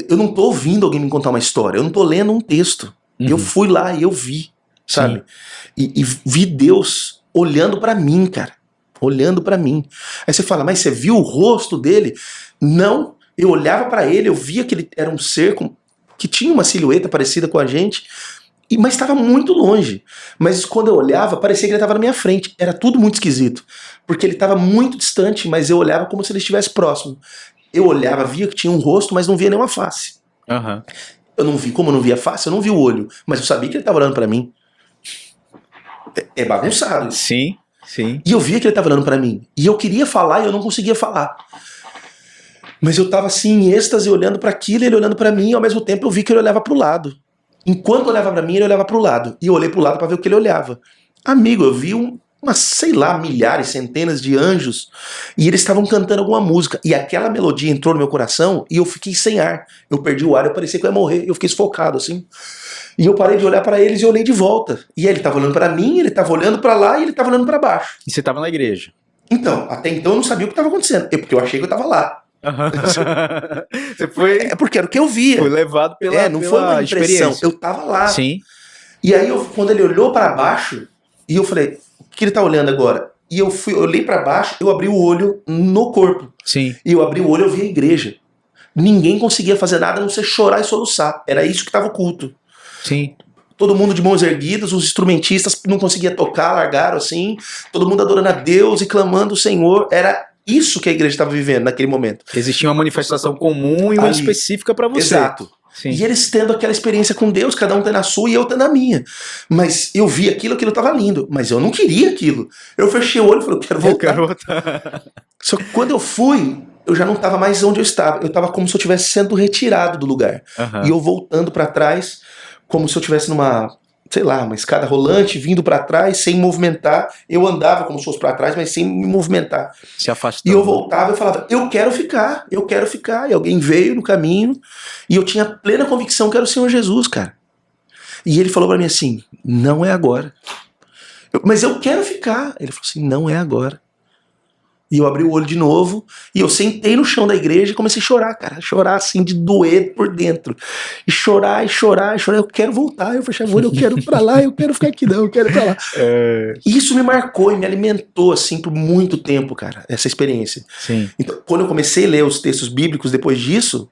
Eu não tô ouvindo alguém me contar uma história, eu não tô lendo um texto. Eu fui lá e eu vi, sabe? E vi Deus olhando pra mim, cara. Olhando pra mim. Aí você fala, mas você viu o rosto dele? Não, eu olhava pra ele, eu via que ele era um ser que tinha uma silhueta parecida com a gente, mas estava muito longe. Mas quando eu olhava, parecia que ele estava na minha frente. Era tudo muito esquisito, porque ele estava muito distante, mas eu olhava como se ele estivesse próximo. Eu olhava, via que tinha um rosto, mas não via nenhuma face. Eu não vi, como eu não via face, eu não vi o olho, mas eu sabia que ele estava olhando pra mim. É bagunçado isso. Sim. Sim. E eu via que ele estava olhando para mim. E eu queria falar e eu não conseguia falar. Mas eu estava assim em êxtase, olhando para aquilo, ele olhando para mim, e ao mesmo tempo eu vi que ele olhava para o lado. Enquanto olhava para mim, ele olhava para o lado. E eu olhei para o lado para ver o que ele olhava. Amigo, eu vi umas, sei lá, milhares, centenas de anjos, e eles estavam cantando alguma música. E aquela melodia entrou no meu coração e eu fiquei sem ar. Eu perdi o ar, eu parecia que eu ia morrer. Eu fiquei sufocado assim. E eu parei de olhar pra eles e olhei de volta. E aí ele tava olhando pra mim, ele tava olhando pra lá e ele tava olhando pra baixo. E você tava na igreja? Então, até então eu não sabia o que tava acontecendo. Porque eu achei que eu tava lá. Você foi... porque era o que eu via. Foi levado pela não foi uma impressão. Eu tava lá. Sim. E aí, quando ele olhou pra baixo, e eu falei, o que ele tá olhando agora? E eu olhei pra baixo, eu abri o olho no corpo. Sim. E eu abri o olho e eu vi a igreja. Ninguém conseguia fazer nada a não ser chorar e soluçar. Era isso que tava o culto. Sim. Todo mundo de mãos erguidas, os instrumentistas não conseguiam tocar, largaram assim, todo mundo adorando a Deus e clamando o Senhor. Era isso que a igreja estava vivendo naquele momento. Existia uma manifestação comum e uma específica para você. Exato. Sim. E eles tendo aquela experiência com Deus, cada um tendo a sua e eu tendo a minha. Mas eu vi aquilo estava lindo, mas eu não queria aquilo. Eu fechei o olho e falei, eu quero voltar. Só que quando eu fui, eu já não estava mais onde eu estava. Eu estava como se eu estivesse sendo retirado do lugar. E eu voltando para trás, como se eu estivesse numa, sei lá, uma escada rolante, vindo para trás, sem movimentar. Eu andava como se fosse para trás, mas sem me movimentar. Se afastando. E eu voltava e falava, eu quero ficar. E alguém veio no caminho, e eu tinha plena convicção que era o Senhor Jesus, cara. E ele falou para mim assim, não é agora. Mas eu quero ficar. Ele falou assim, não é agora. E eu abri o olho de novo, e eu sentei no chão da igreja e comecei a chorar, cara. Chorar assim, de doer por dentro. E chorar, e chorar, e chorar. Eu quero voltar, eu fechava o olho, eu quero ir pra lá, eu quero ficar aqui não, eu quero ir pra lá. E isso me marcou e me alimentou, assim, por muito tempo, cara, essa experiência. Sim. Então, quando eu comecei a ler os textos bíblicos depois disso,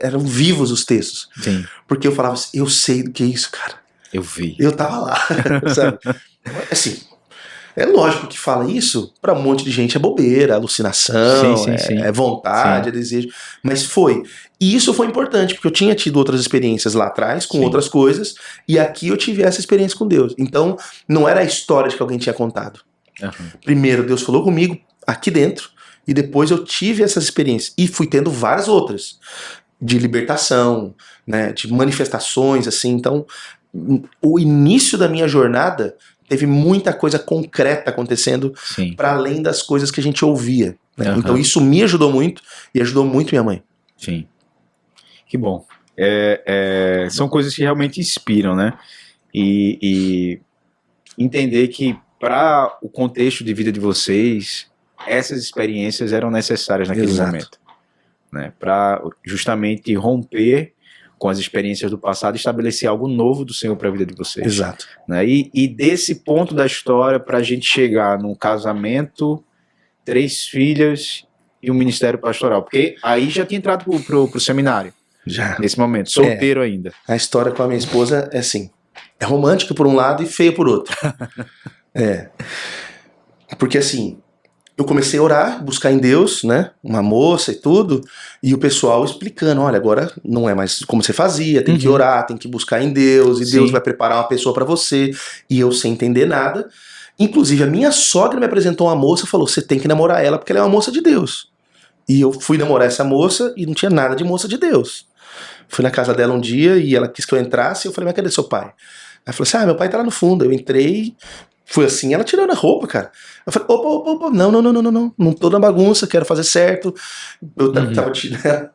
Eram vivos os textos. Sim. Porque eu falava assim, eu sei do que é isso, cara. Eu vi. Eu tava lá, sabe? Assim, é lógico que fala isso pra um monte de gente é bobeira, alucinação, Sim. é vontade, é desejo. Mas foi. E isso foi importante, porque eu tinha tido outras experiências lá atrás, com outras coisas, e aqui eu tive essa experiência com Deus. Então, não era a história de que alguém tinha contado. Primeiro, Deus falou comigo aqui dentro, e depois eu tive essas experiências. E fui tendo várias outras, de libertação, né, de manifestações, assim. Então, o início da minha jornada teve muita coisa concreta acontecendo para além das coisas que a gente ouvia, né? Então isso me ajudou muito e ajudou muito minha mãe. Sim. Que bom. São coisas que realmente inspiram, né? E entender que para o contexto de vida de vocês, essas experiências eram necessárias naquele momento, né? Para justamente romper com as experiências do passado e estabelecer algo novo do Senhor para a vida de vocês. Exato. Né? E desse ponto da história para a gente chegar num casamento, 3 filhas e um ministério pastoral. Porque aí já tinha entrado pro seminário. Já. Nesse momento, solteiro ainda. A história com a minha esposa é assim, é romântica por um lado e feia por outro. Porque assim, eu comecei a orar, buscar em Deus, né, uma moça e tudo, e o pessoal explicando, olha, agora não é mais como você fazia, tem que orar, tem que buscar em Deus, e Deus vai preparar uma pessoa pra você, e eu sem entender nada. Inclusive, a minha sogra me apresentou uma moça e falou, você tem que namorar ela porque ela é uma moça de Deus. E eu fui namorar essa moça e não tinha nada de moça de Deus. Fui na casa dela um dia e ela quis que eu entrasse, e eu falei, mas cadê seu pai? Ela falou assim, meu pai tá lá no fundo. Eu entrei, fui assim, ela tirando a roupa, cara. Eu falei, opa, não tô na bagunça, quero fazer certo. Eu tava de chinelo,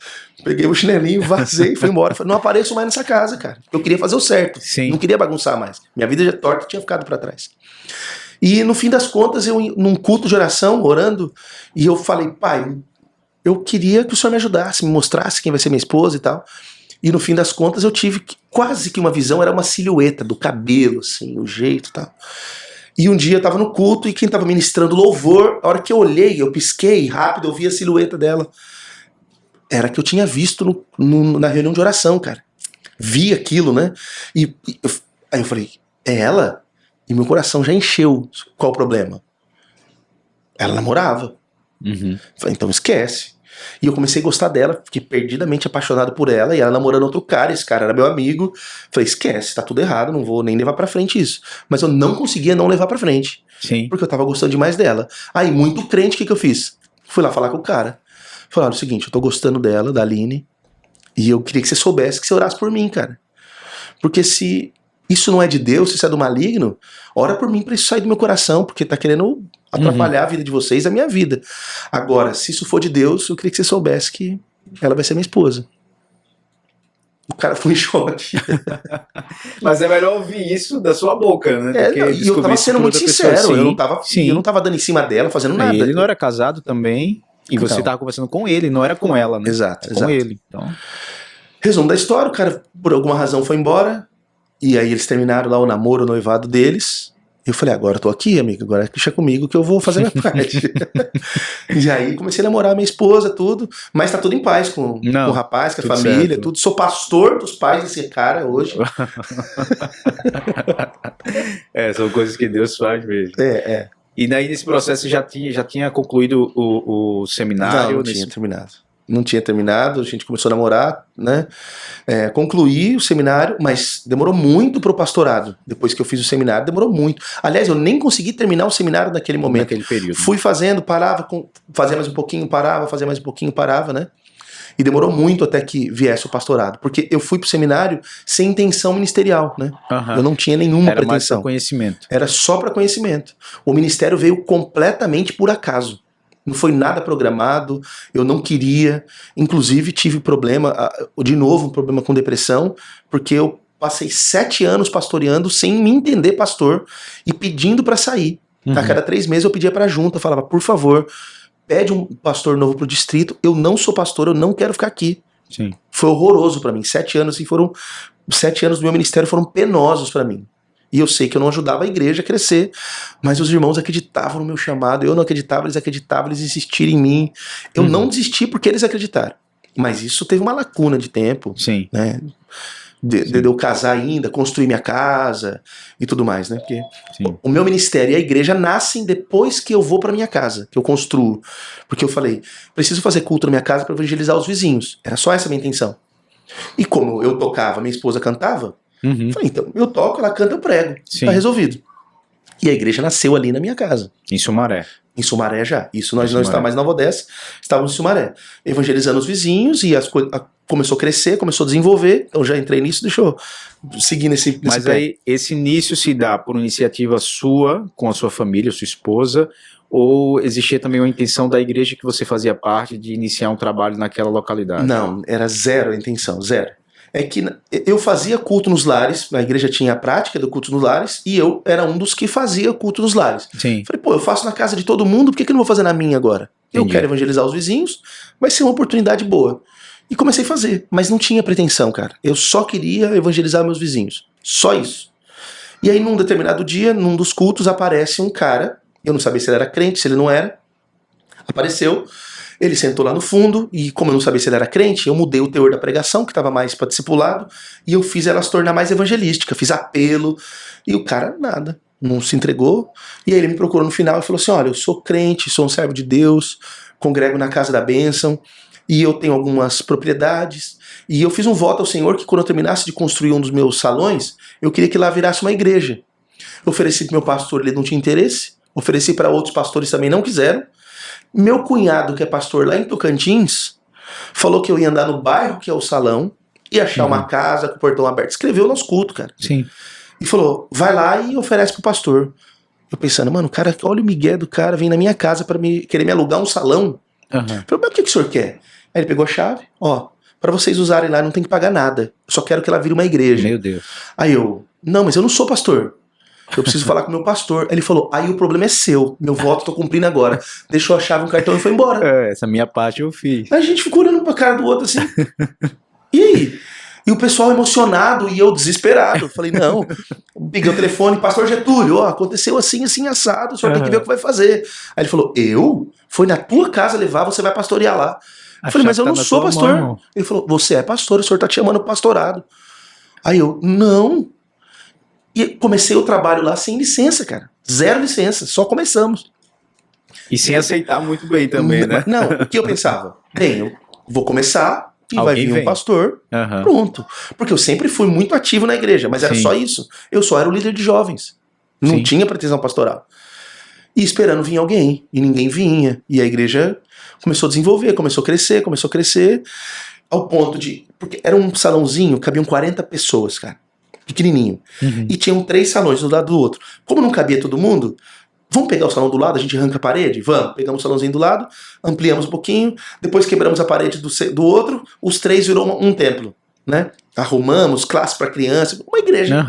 peguei o chinelinho, vazei, fui embora. Falei, não apareço mais nessa casa, cara. Eu queria fazer o certo, não queria bagunçar mais. Minha vida já torta tinha ficado pra trás. E no fim das contas, eu num culto de oração, orando, e eu falei, pai, eu queria que o senhor me ajudasse, me mostrasse quem vai ser minha esposa e tal. E no fim das contas eu tive quase que uma visão, era uma silhueta do cabelo, assim, o jeito e tal. E um dia eu tava no culto e quem tava ministrando louvor, a hora que eu olhei, eu pisquei rápido, eu vi a silhueta dela. Era que eu tinha visto na reunião de oração, cara. Vi aquilo, né? Aí eu falei, é ela? E meu coração já encheu. Qual o problema? Ela namorava. Falei, então esquece. E eu comecei a gostar dela, fiquei perdidamente apaixonado por ela, e ela namorando outro cara, esse cara era meu amigo. Falei, esquece, tá tudo errado, não vou nem levar pra frente isso. Mas eu não conseguia não levar pra frente. Porque eu tava gostando demais dela. Aí, muito crente, o que eu fiz? Fui lá falar com o cara. Falei, olha, é o seguinte, eu tô gostando dela, da Aline, e eu queria que você soubesse que você orasse por mim, cara. Porque se isso não é de Deus, se isso é do maligno, ora por mim pra isso sair do meu coração, porque tá querendo atrapalhar a vida de vocês, a minha vida. Agora, se isso for de Deus, eu queria que você soubesse que ela vai ser minha esposa. O cara foi em choque. Mas é melhor ouvir isso da sua boca, né? E eu tava sendo muito sincero, assim, eu não tava dando em cima dela, fazendo nada. E ele não era casado também, e então, você tava conversando com ele, não era com ela, né? Exato. Com ele. Então. Resumo da história, o cara por alguma razão foi embora, e aí eles terminaram lá o namoro, o noivado deles. Eu falei, agora eu tô aqui, amigo, agora deixa comigo que eu vou fazer minha parte. E aí comecei a namorar minha esposa, tudo, mas tá tudo em paz com o rapaz, com a família, certo. Tudo. Sou pastor dos pais desse cara hoje. São coisas que Deus faz mesmo. E daí nesse processo já tinha concluído o seminário? Não tinha terminado. Não tinha terminado, a gente começou a namorar, né? Concluí o seminário, mas demorou muito pro pastorado. Depois que eu fiz o seminário, demorou muito. Aliás, eu nem consegui terminar o seminário naquele momento. Naquele período. Fui fazendo, parava, fazia mais um pouquinho, parava, fazia mais um pouquinho, parava, né? E demorou muito até que viesse o pastorado. Porque eu fui pro seminário sem intenção ministerial, né? Eu não tinha nenhuma pretensão. Era mais para conhecimento. Era só para conhecimento. O ministério veio completamente por acaso. Não foi nada programado, eu não queria. Inclusive tive problema, de novo um problema com depressão, porque eu passei 7 anos pastoreando sem me entender pastor e pedindo para sair. A cada 3 meses eu pedia para a junta, falava, por favor, pede um pastor novo pro distrito, eu não sou pastor, eu não quero ficar aqui. Sim. Foi horroroso para mim, 7 anos, e 7 anos do meu ministério foram penosos para mim. E eu sei que eu não ajudava a igreja a crescer, mas os irmãos acreditavam no meu chamado, eu não acreditava, eles insistiram em mim. Eu não desisti porque eles acreditaram. Mas isso teve uma lacuna de tempo, Sim. né? De eu casar ainda, construir minha casa e tudo mais, né? Porque Sim. o meu ministério e a igreja nascem depois que eu vou para minha casa, que eu construo. Porque eu falei, preciso fazer culto na minha casa para evangelizar os vizinhos. Era só essa a minha intenção. E como eu tocava, minha esposa cantava, falei, então eu toco, ela canta, eu prego. Sim. Tá resolvido. E a igreja nasceu ali na minha casa. Em Sumaré. Em Sumaré já. Isso nós Em não Sumaré. estávamos mais na Nova Odessa, estávamos em Sumaré. Evangelizando os vizinhos e as coisas começou a crescer, começou a desenvolver. Então já entrei nisso, deixa eu seguir nesse Mas pé. aí, esse início se dá por iniciativa sua, com a sua família, sua esposa, ou existia também uma intenção da igreja que você fazia parte de iniciar um trabalho naquela localidade? Não, era zero a intenção, zero. É que eu fazia culto nos lares, a igreja tinha a prática do culto nos lares, e eu era um dos que fazia culto nos lares. Sim. Falei, pô, eu faço na casa de todo mundo, por que eu não vou fazer na minha agora? Eu Entendi. quero evangelizar os vizinhos, vai ser uma oportunidade boa. E comecei a fazer, mas não tinha pretensão, cara. Eu só queria evangelizar meus vizinhos. Só isso. E aí, num determinado dia, num dos cultos, aparece um cara, eu não sabia se ele era crente, se ele não era, apareceu. Ele sentou lá no fundo, e como eu não sabia se ele era crente, eu mudei o teor da pregação, que estava mais para discipulado, e eu fiz ela se tornar mais evangelística, fiz apelo, e o cara nada, não se entregou. E aí ele me procurou no final e falou assim, olha, eu sou crente, sou um servo de Deus, congrego na Casa da Bênção, e eu tenho algumas propriedades, e eu fiz um voto ao Senhor que quando eu terminasse de construir um dos meus salões, eu queria que lá virasse uma igreja. Eu ofereci para meu pastor, ele não tinha interesse, ofereci para outros pastores, também não quiseram. Meu cunhado, que é pastor lá em Tocantins, falou que eu ia andar no bairro, que é o salão, e achar uma casa com o portão aberto. Escreveu o nosso culto, cara. Sim. E falou, vai lá e oferece pro pastor. Eu pensando, mano, cara, olha o migué do cara, vem na minha casa pra querer me alugar um salão. Uhum. Eu falei, mas o que o senhor quer? Aí ele pegou a chave, ó, pra vocês usarem lá não tem que pagar nada. Eu só quero que ela vire uma igreja. Meu Deus. Aí eu, não, mas eu não sou pastor. Eu preciso falar com o meu pastor. Ele falou, aí o problema é seu. Meu voto tô cumprindo agora. Deixou a chave no cartão e foi embora. Essa minha parte eu fiz. Aí a gente ficou olhando pra cara do outro assim. E aí? E o pessoal emocionado e eu desesperado. Falei, não. Peguei o telefone, pastor Getúlio, ó, aconteceu assim, assim, assado. O senhor tem que ver o que vai fazer. Aí ele falou, eu? Foi na tua casa levar, você vai pastorear lá. Eu falei, mas eu não sou pastor. Mão, ele falou, você é pastor, o senhor tá te chamando pro pastorado. Aí eu, não. E comecei o trabalho lá sem licença, cara. Zero licença, só começamos. E sem aceitar muito bem também, né? Não, o que eu pensava? Bem, eu vou começar e Alguém vai vir vem. um pastor, pronto. Porque eu sempre fui muito ativo na igreja, mas era Sim. só isso. Eu só era o líder de jovens. Não Sim. tinha pretensão pastoral. E esperando vir alguém, e ninguém vinha. E a igreja começou a desenvolver, começou a crescer, ao ponto de... Porque era um salãozinho, cabiam 40 pessoas, cara. Pequenininho. E tinham 3 salões um do lado do outro. Como não cabia todo mundo, vamos pegar o salão do lado, a gente arranca a parede? Vamos. Pegamos o salãozinho do lado, ampliamos um pouquinho, depois quebramos a parede do outro, os 3 virou um templo, né? Arrumamos, classe para criança, uma igreja.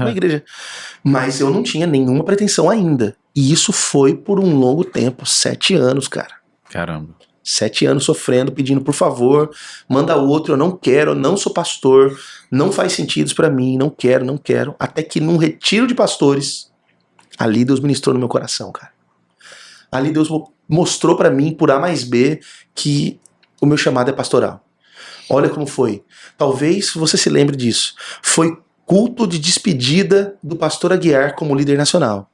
Mas eu não tinha nenhuma pretensão ainda. E isso foi por um longo tempo, 7 anos, cara. Caramba. 7 anos sofrendo, pedindo, por favor, manda outro, eu não quero, eu não sou pastor, não faz sentido isso pra mim, não quero. Até que num retiro de pastores, ali Deus ministrou no meu coração, cara. Ali Deus mostrou pra mim, por A mais B, que o meu chamado é pastoral. Olha como foi. Talvez você se lembre disso. Foi culto de despedida do pastor Aguiar como líder nacional.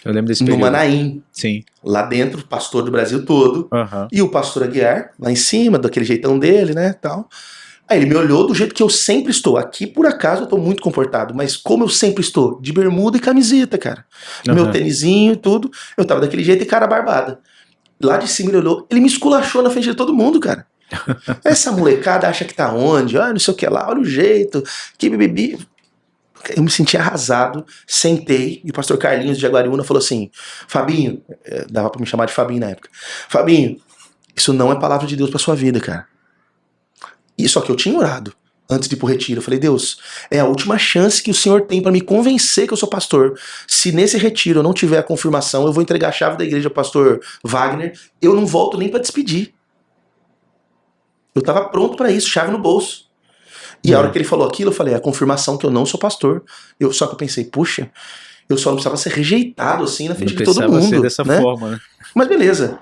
Eu lembro desse No período. Manaim. Sim. Lá dentro, pastor do Brasil todo. E o pastor Aguiar, lá em cima, daquele jeitão dele, né, tal. Aí ele me olhou do jeito que eu sempre estou. Aqui, por acaso, eu tô muito comportado. Mas como eu sempre estou? De bermuda e camiseta, cara. Meu tênisinho e tudo. Eu tava daquele jeito e cara barbada. Lá de cima ele olhou. Ele me esculachou na frente de todo mundo, cara. Essa molecada acha que tá onde? Ah, não sei o que lá. Olha o jeito. Que bibibi. Eu me senti arrasado, sentei, e o pastor Carlinhos de Jaguariúna falou assim, Fabinho, dava pra me chamar de Fabinho na época, Fabinho, isso não é palavra de Deus pra sua vida, cara. E só que eu tinha orado antes de ir pro retiro, eu falei, Deus, é a última chance que o Senhor tem pra me convencer que eu sou pastor. Se nesse retiro eu não tiver a confirmação, eu vou entregar a chave da igreja ao pastor Wagner, eu não volto nem pra despedir. Eu tava pronto pra isso, chave no bolso. E a hora que ele falou aquilo, eu falei, é a confirmação que eu não sou pastor. Só que eu pensei, puxa, eu só não precisava ser rejeitado assim na frente de todo mundo. Ser dessa forma, né? Mas beleza.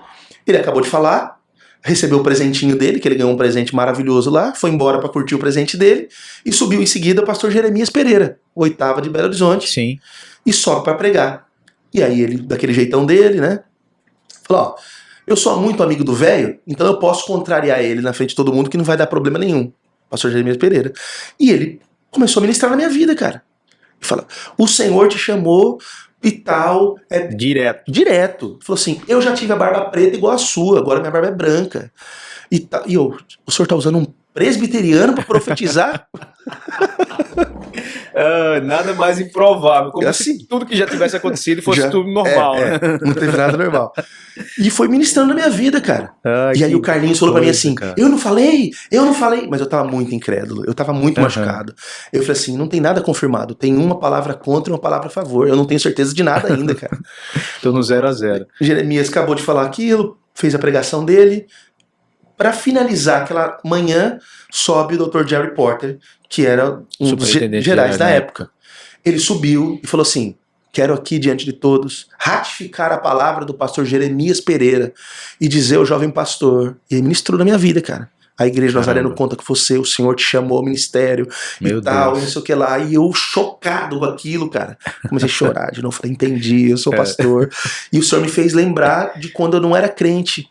Ele acabou de falar, recebeu o presentinho dele, que ele ganhou um presente maravilhoso lá, foi embora para curtir o presente dele, e subiu em seguida o pastor Jeremias Pereira, 8ª de Belo Horizonte, Sim. e sobe para pregar. E aí ele, daquele jeitão dele, né, falou, ó, eu sou muito amigo do velho, então eu posso contrariar ele na frente de todo mundo que não vai dar problema nenhum. Pastor Jeremias Pereira. E ele começou a ministrar na minha vida, cara. E fala, o Senhor te chamou e tal. Direto. Falou assim, eu já tive a barba preta igual a sua, agora minha barba é branca. E o senhor tá usando um presbiteriano para profetizar? Nada mais improvável, como assim, se tudo que já tivesse acontecido fosse tudo normal, né? Não teve nada normal. E foi ministrando na minha vida, cara. E aí o Carlinhos falou pra mim assim, cara, eu não falei, mas eu tava muito incrédulo, eu tava muito machucado. Eu falei assim, não tem nada confirmado, tem uma palavra contra e uma palavra a favor, eu não tenho certeza de nada ainda, cara. Tô no 0 a 0. Jeremias acabou de falar aquilo, fez a pregação dele. Pra finalizar aquela manhã, sobe o Dr. Jerry Porter, que era um dos gerais da época. Ele subiu e falou assim, quero aqui diante de todos ratificar a palavra do pastor Jeremias Pereira e dizer ao jovem pastor, e ele ministrou na minha vida, cara. A igreja Nazareno conta com você, o Senhor te chamou ao ministério e tal, e não sei o que lá. E eu chocado com aquilo, cara. Comecei a chorar de novo, falei, entendi, eu sou pastor. E o Senhor me fez lembrar de quando eu não era crente.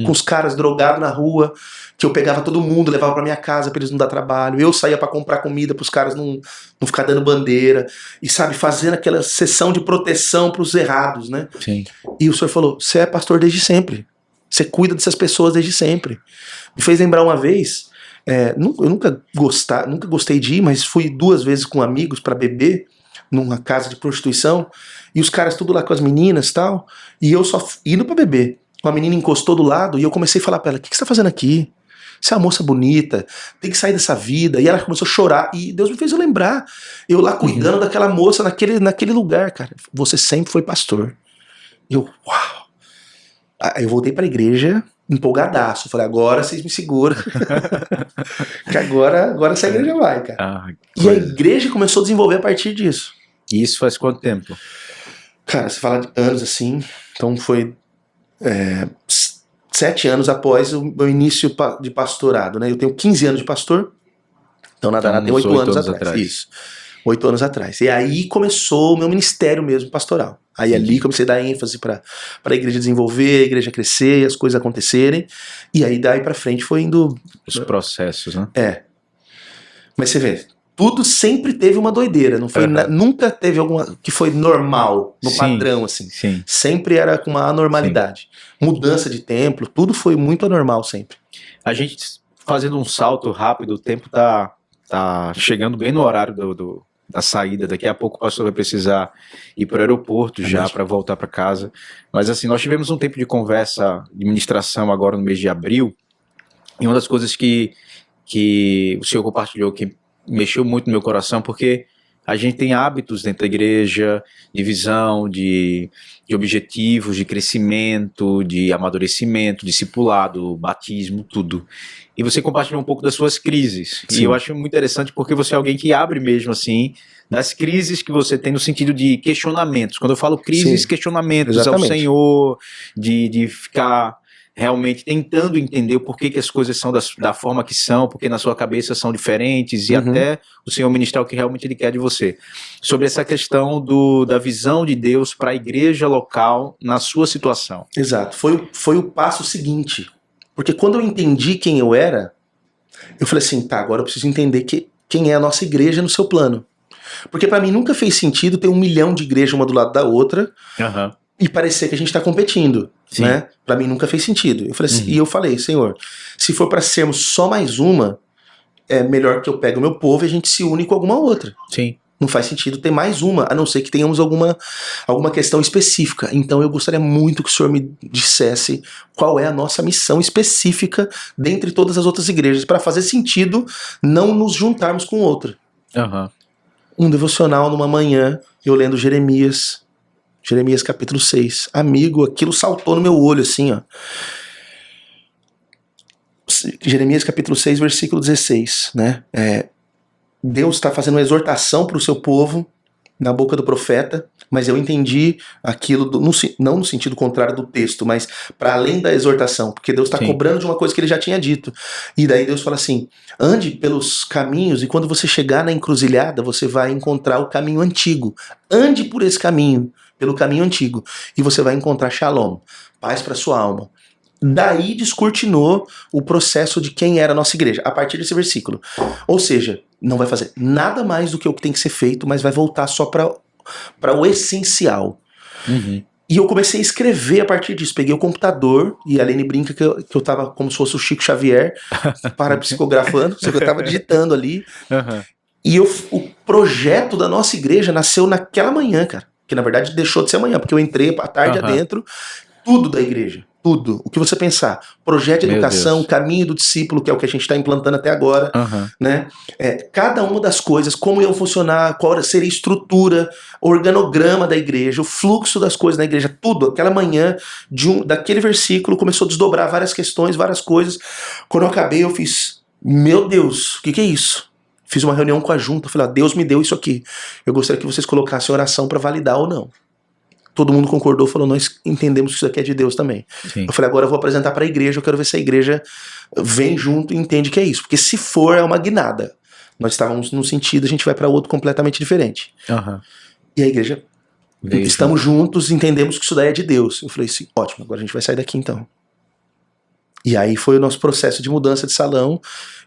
Com os caras drogados na rua, que eu pegava todo mundo, levava pra minha casa pra eles não dar trabalho, eu saía pra comprar comida pros caras não ficar dando bandeira, e sabe, fazendo aquela sessão de proteção pros errados, né? Sim. E o senhor falou, você é pastor desde sempre, você cuida dessas pessoas desde sempre. Me fez lembrar uma vez, eu nunca gostei de ir, mas fui 2 vezes com amigos pra beber, numa casa de prostituição, e os caras tudo lá com as meninas e tal, e eu só indo pra beber. Uma menina encostou do lado e eu comecei a falar pra ela, o que você tá fazendo aqui? Você é uma moça bonita, tem que sair dessa vida. E ela começou a chorar e Deus me fez eu lembrar. Eu lá cuidando daquela moça naquele lugar, cara. Você sempre foi pastor. E eu, uau. Aí eu voltei pra igreja empolgadaço. Falei, agora vocês me seguram. Que agora essa igreja vai, cara. E a igreja começou a desenvolver a partir disso. E isso faz quanto tempo? Cara, você fala de anos assim, então foi... 7 anos após o meu início de pastorado, né? Eu tenho 15 anos de pastor, então na verdade tem 8 anos atrás. Isso, 8 anos atrás. E aí começou o meu ministério mesmo pastoral. Aí ali comecei a dar ênfase para a igreja desenvolver, a igreja crescer, as coisas acontecerem. E aí daí para frente foi indo... Os processos, né? Mas você vê... Tudo sempre teve uma doideira, não foi nunca teve alguma que foi normal, no padrão, assim. Sim. Sempre era com uma anormalidade. Mudança de templo, tudo foi muito anormal sempre. A gente, fazendo um salto rápido, o tempo tá chegando bem no horário da saída. Daqui a pouco o pastor vai precisar ir para o aeroporto já para voltar para casa. Mas assim, nós tivemos um tempo de conversa, de ministração agora no mês de abril, e uma das coisas que o senhor compartilhou que mexeu muito no meu coração, porque a gente tem hábitos dentro da igreja, de visão, de objetivos, de crescimento, de amadurecimento, discipulado, batismo, tudo. E você compartilhou um pouco das suas crises. Sim. E eu acho muito interessante porque você é alguém que abre mesmo assim, das crises que você tem no sentido de questionamentos. Quando eu falo crises, questionamentos ao Senhor, de ficar... realmente tentando entender o porquê que as coisas são da forma que são, porque na sua cabeça são diferentes, e até o Senhor ministrar o que realmente Ele quer de você. Sobre essa questão da visão de Deus para a igreja local na sua situação. Exato, foi o passo seguinte. Porque quando eu entendi quem eu era, eu falei assim, tá, agora eu preciso entender quem é a nossa igreja no seu plano. Porque para mim nunca fez sentido ter 1 milhão de igrejas uma do lado da outra, e parecer que a gente está competindo, né? Para mim nunca fez sentido. Eu falei assim, e eu falei, Senhor, se for para sermos só mais uma, é melhor que eu pegue o meu povo e a gente se une com alguma outra. Sim. Não faz sentido ter mais uma, a não ser que tenhamos alguma questão específica. Então eu gostaria muito que o Senhor me dissesse qual é a nossa missão específica dentre todas as outras igrejas, para fazer sentido não nos juntarmos com outra. Um devocional numa manhã, eu lendo Jeremias capítulo 6. Amigo, aquilo saltou no meu olho assim, ó. Jeremias capítulo 6, versículo 16, né? Deus está fazendo uma exortação para o seu povo, na boca do profeta, mas eu entendi aquilo, não no sentido contrário do texto, mas para além da exortação, porque Deus está cobrando de uma coisa que ele já tinha dito. E daí Deus fala assim, ande pelos caminhos e quando você chegar na encruzilhada, você vai encontrar o caminho antigo. Ande por esse caminho, pelo caminho antigo, e você vai encontrar shalom, paz para sua alma. Daí descortinou o processo de quem era a nossa igreja, a partir desse versículo. Ou seja, não vai fazer nada mais do que o que tem que ser feito, mas vai voltar só para o essencial. Uhum. E eu comecei a escrever a partir disso. Peguei o computador, e a Lene brinca que eu tava como se fosse o Chico Xavier, psicografando, só que eu tava digitando ali. Uhum. E o projeto da nossa igreja nasceu naquela manhã, cara. Que na verdade deixou de ser amanhã, porque eu entrei à tarde adentro, tudo da igreja. Tudo. O que você pensar. Projeto de educação, caminho do discípulo, que é o que a gente está implantando até agora. Né? Cada uma das coisas, como iam funcionar, qual seria a estrutura, organograma da igreja, o fluxo das coisas na igreja, tudo. Aquela manhã, daquele versículo, começou a desdobrar várias questões, várias coisas. Quando eu acabei, eu fiz, meu Deus, o que é isso? Fiz uma reunião com a junta, falei, Deus me deu isso aqui. Eu gostaria que vocês colocassem oração para validar ou não. Todo mundo concordou, falou, nós entendemos que isso aqui é de Deus também. Sim. Eu falei, agora eu vou apresentar para a igreja, eu quero ver se a igreja vem junto e entende que é isso. Porque se for, é uma guinada. Nós estávamos num sentido, a gente vai para outro completamente diferente. E a igreja, estamos juntos, entendemos que isso daí é de Deus. Eu falei assim, ótimo, agora a gente vai sair daqui então. E aí foi o nosso processo de mudança de salão,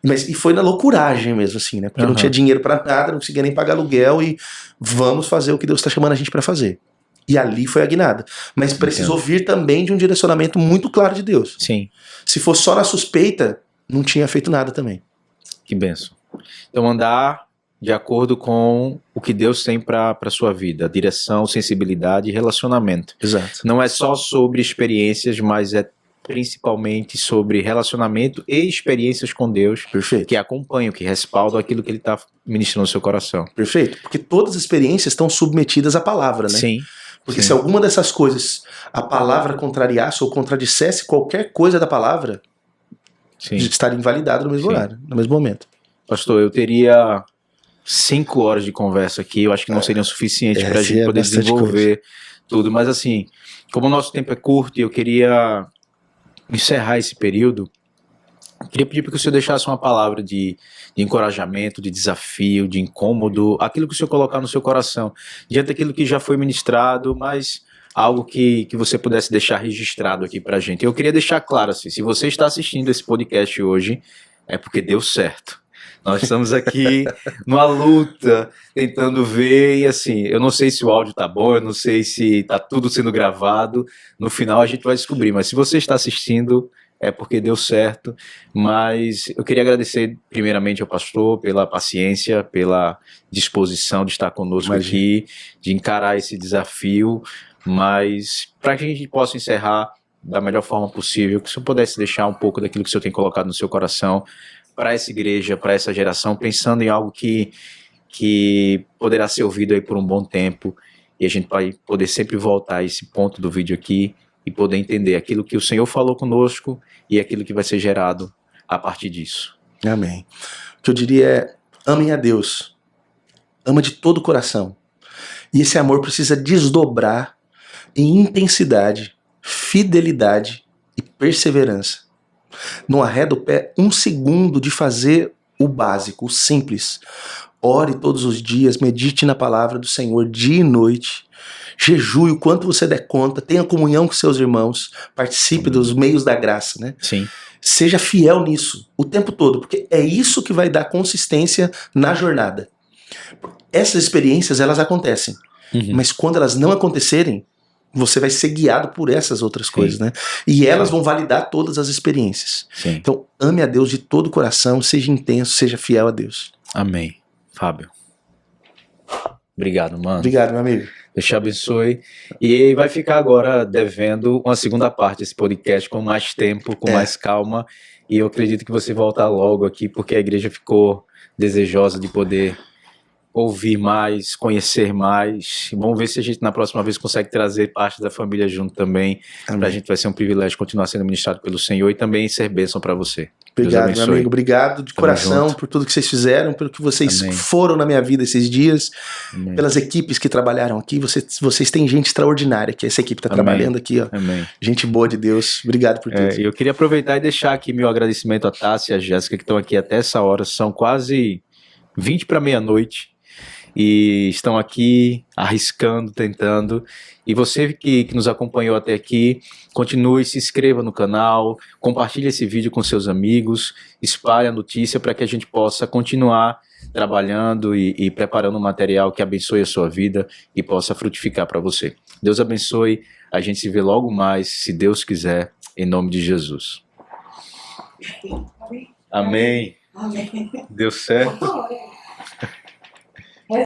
e foi na loucuragem mesmo, assim, né? Porque não tinha dinheiro para nada, não conseguia nem pagar aluguel, e vamos fazer o que Deus está chamando a gente para fazer. E ali foi a guinada. Mas precisou vir também de um direcionamento muito claro de Deus. Sim. Se fosse só na suspeita, não tinha feito nada também. Que bênção. Então andar de acordo com o que Deus tem para a sua vida. Direção, sensibilidade e relacionamento. Exato. Não é só sobre experiências, mas é principalmente sobre relacionamento e experiências com Deus. Perfeito. Que acompanham, que respaldam aquilo que Ele está ministrando no seu coração. Perfeito. Porque todas as experiências estão submetidas à palavra, né? Sim. Porque se alguma dessas coisas a palavra contrariasse ou contradissesse qualquer coisa da palavra, estaria invalidado no mesmo horário, no mesmo momento. Pastor, eu teria 5 horas de conversa aqui, eu acho que não seriam suficientes para a gente poder desenvolver tudo, mas assim, como o nosso tempo é curto e eu queria encerrar esse período, queria pedir para que o senhor deixasse uma palavra de encorajamento, de desafio, de incômodo, aquilo que o senhor colocar no seu coração, diante daquilo que já foi ministrado, mas algo que você pudesse deixar registrado aqui para a gente. Eu queria deixar claro, assim, se você está assistindo esse podcast hoje, é porque deu certo. Nós estamos aqui numa luta, tentando ver, e assim, eu não sei se o áudio tá bom, eu não sei se tá tudo sendo gravado, no final a gente vai descobrir, mas se você está assistindo, é porque deu certo, mas eu queria agradecer primeiramente ao pastor pela paciência, pela disposição de estar conosco aqui, de encarar esse desafio, mas para que a gente possa encerrar da melhor forma possível, que o senhor pudesse deixar um pouco daquilo que o senhor tem colocado no seu coração para essa igreja, para essa geração, pensando em algo que poderá ser ouvido aí por um bom tempo, e a gente vai poder sempre voltar a esse ponto do vídeo aqui, e poder entender aquilo que o Senhor falou conosco e aquilo que vai ser gerado a partir disso. Amém. O que eu diria é, amem a Deus. Ama de todo o coração. E esse amor precisa desdobrar em intensidade, fidelidade e perseverança. Não arreda o pé um segundo de fazer o básico, o simples. Ore todos os dias, medite na palavra do Senhor dia e noite. Jejue o quanto você der conta, tenha comunhão com seus irmãos, participe dos meios da graça, né? Sim. Seja fiel nisso o tempo todo, porque é isso que vai dar consistência na jornada. Essas experiências, elas acontecem, mas quando elas não acontecerem, você vai ser guiado por essas outras coisas, né? E elas vão validar todas as experiências. Sim. Então, ame a Deus de todo o coração, seja intenso, seja fiel a Deus. Amém. Fábio. Obrigado, mano. Obrigado, meu amigo. Deus te abençoe. E vai ficar agora devendo uma segunda parte desse podcast com mais tempo, com mais calma. E eu acredito que você voltar logo aqui, porque a igreja ficou desejosa de poder ouvir mais, conhecer mais. Vamos ver se a gente na próxima vez consegue trazer parte da família junto também. Para a gente vai ser um privilégio continuar sendo ministrado pelo Senhor e também ser bênção para você. Obrigado, meu amigo. Obrigado de coração por tudo que vocês fizeram, pelo que vocês foram na minha vida esses dias, pelas equipes que trabalharam aqui. Vocês têm gente extraordinária que essa equipe está trabalhando aqui, ó. Gente boa de Deus. Obrigado por tudo. Eu queria aproveitar e deixar aqui meu agradecimento a Tássia e a Jéssica, que estão aqui até essa hora. São quase 20 para meia-noite. E estão aqui arriscando, tentando. E você que nos acompanhou até aqui, continue, se inscreva no canal, compartilhe esse vídeo com seus amigos, espalhe a notícia para que a gente possa continuar trabalhando e preparando um material que abençoe a sua vida e possa frutificar para você. Deus abençoe, a gente se vê logo mais, se Deus quiser, em nome de Jesus. Amém. Amém. Deu certo?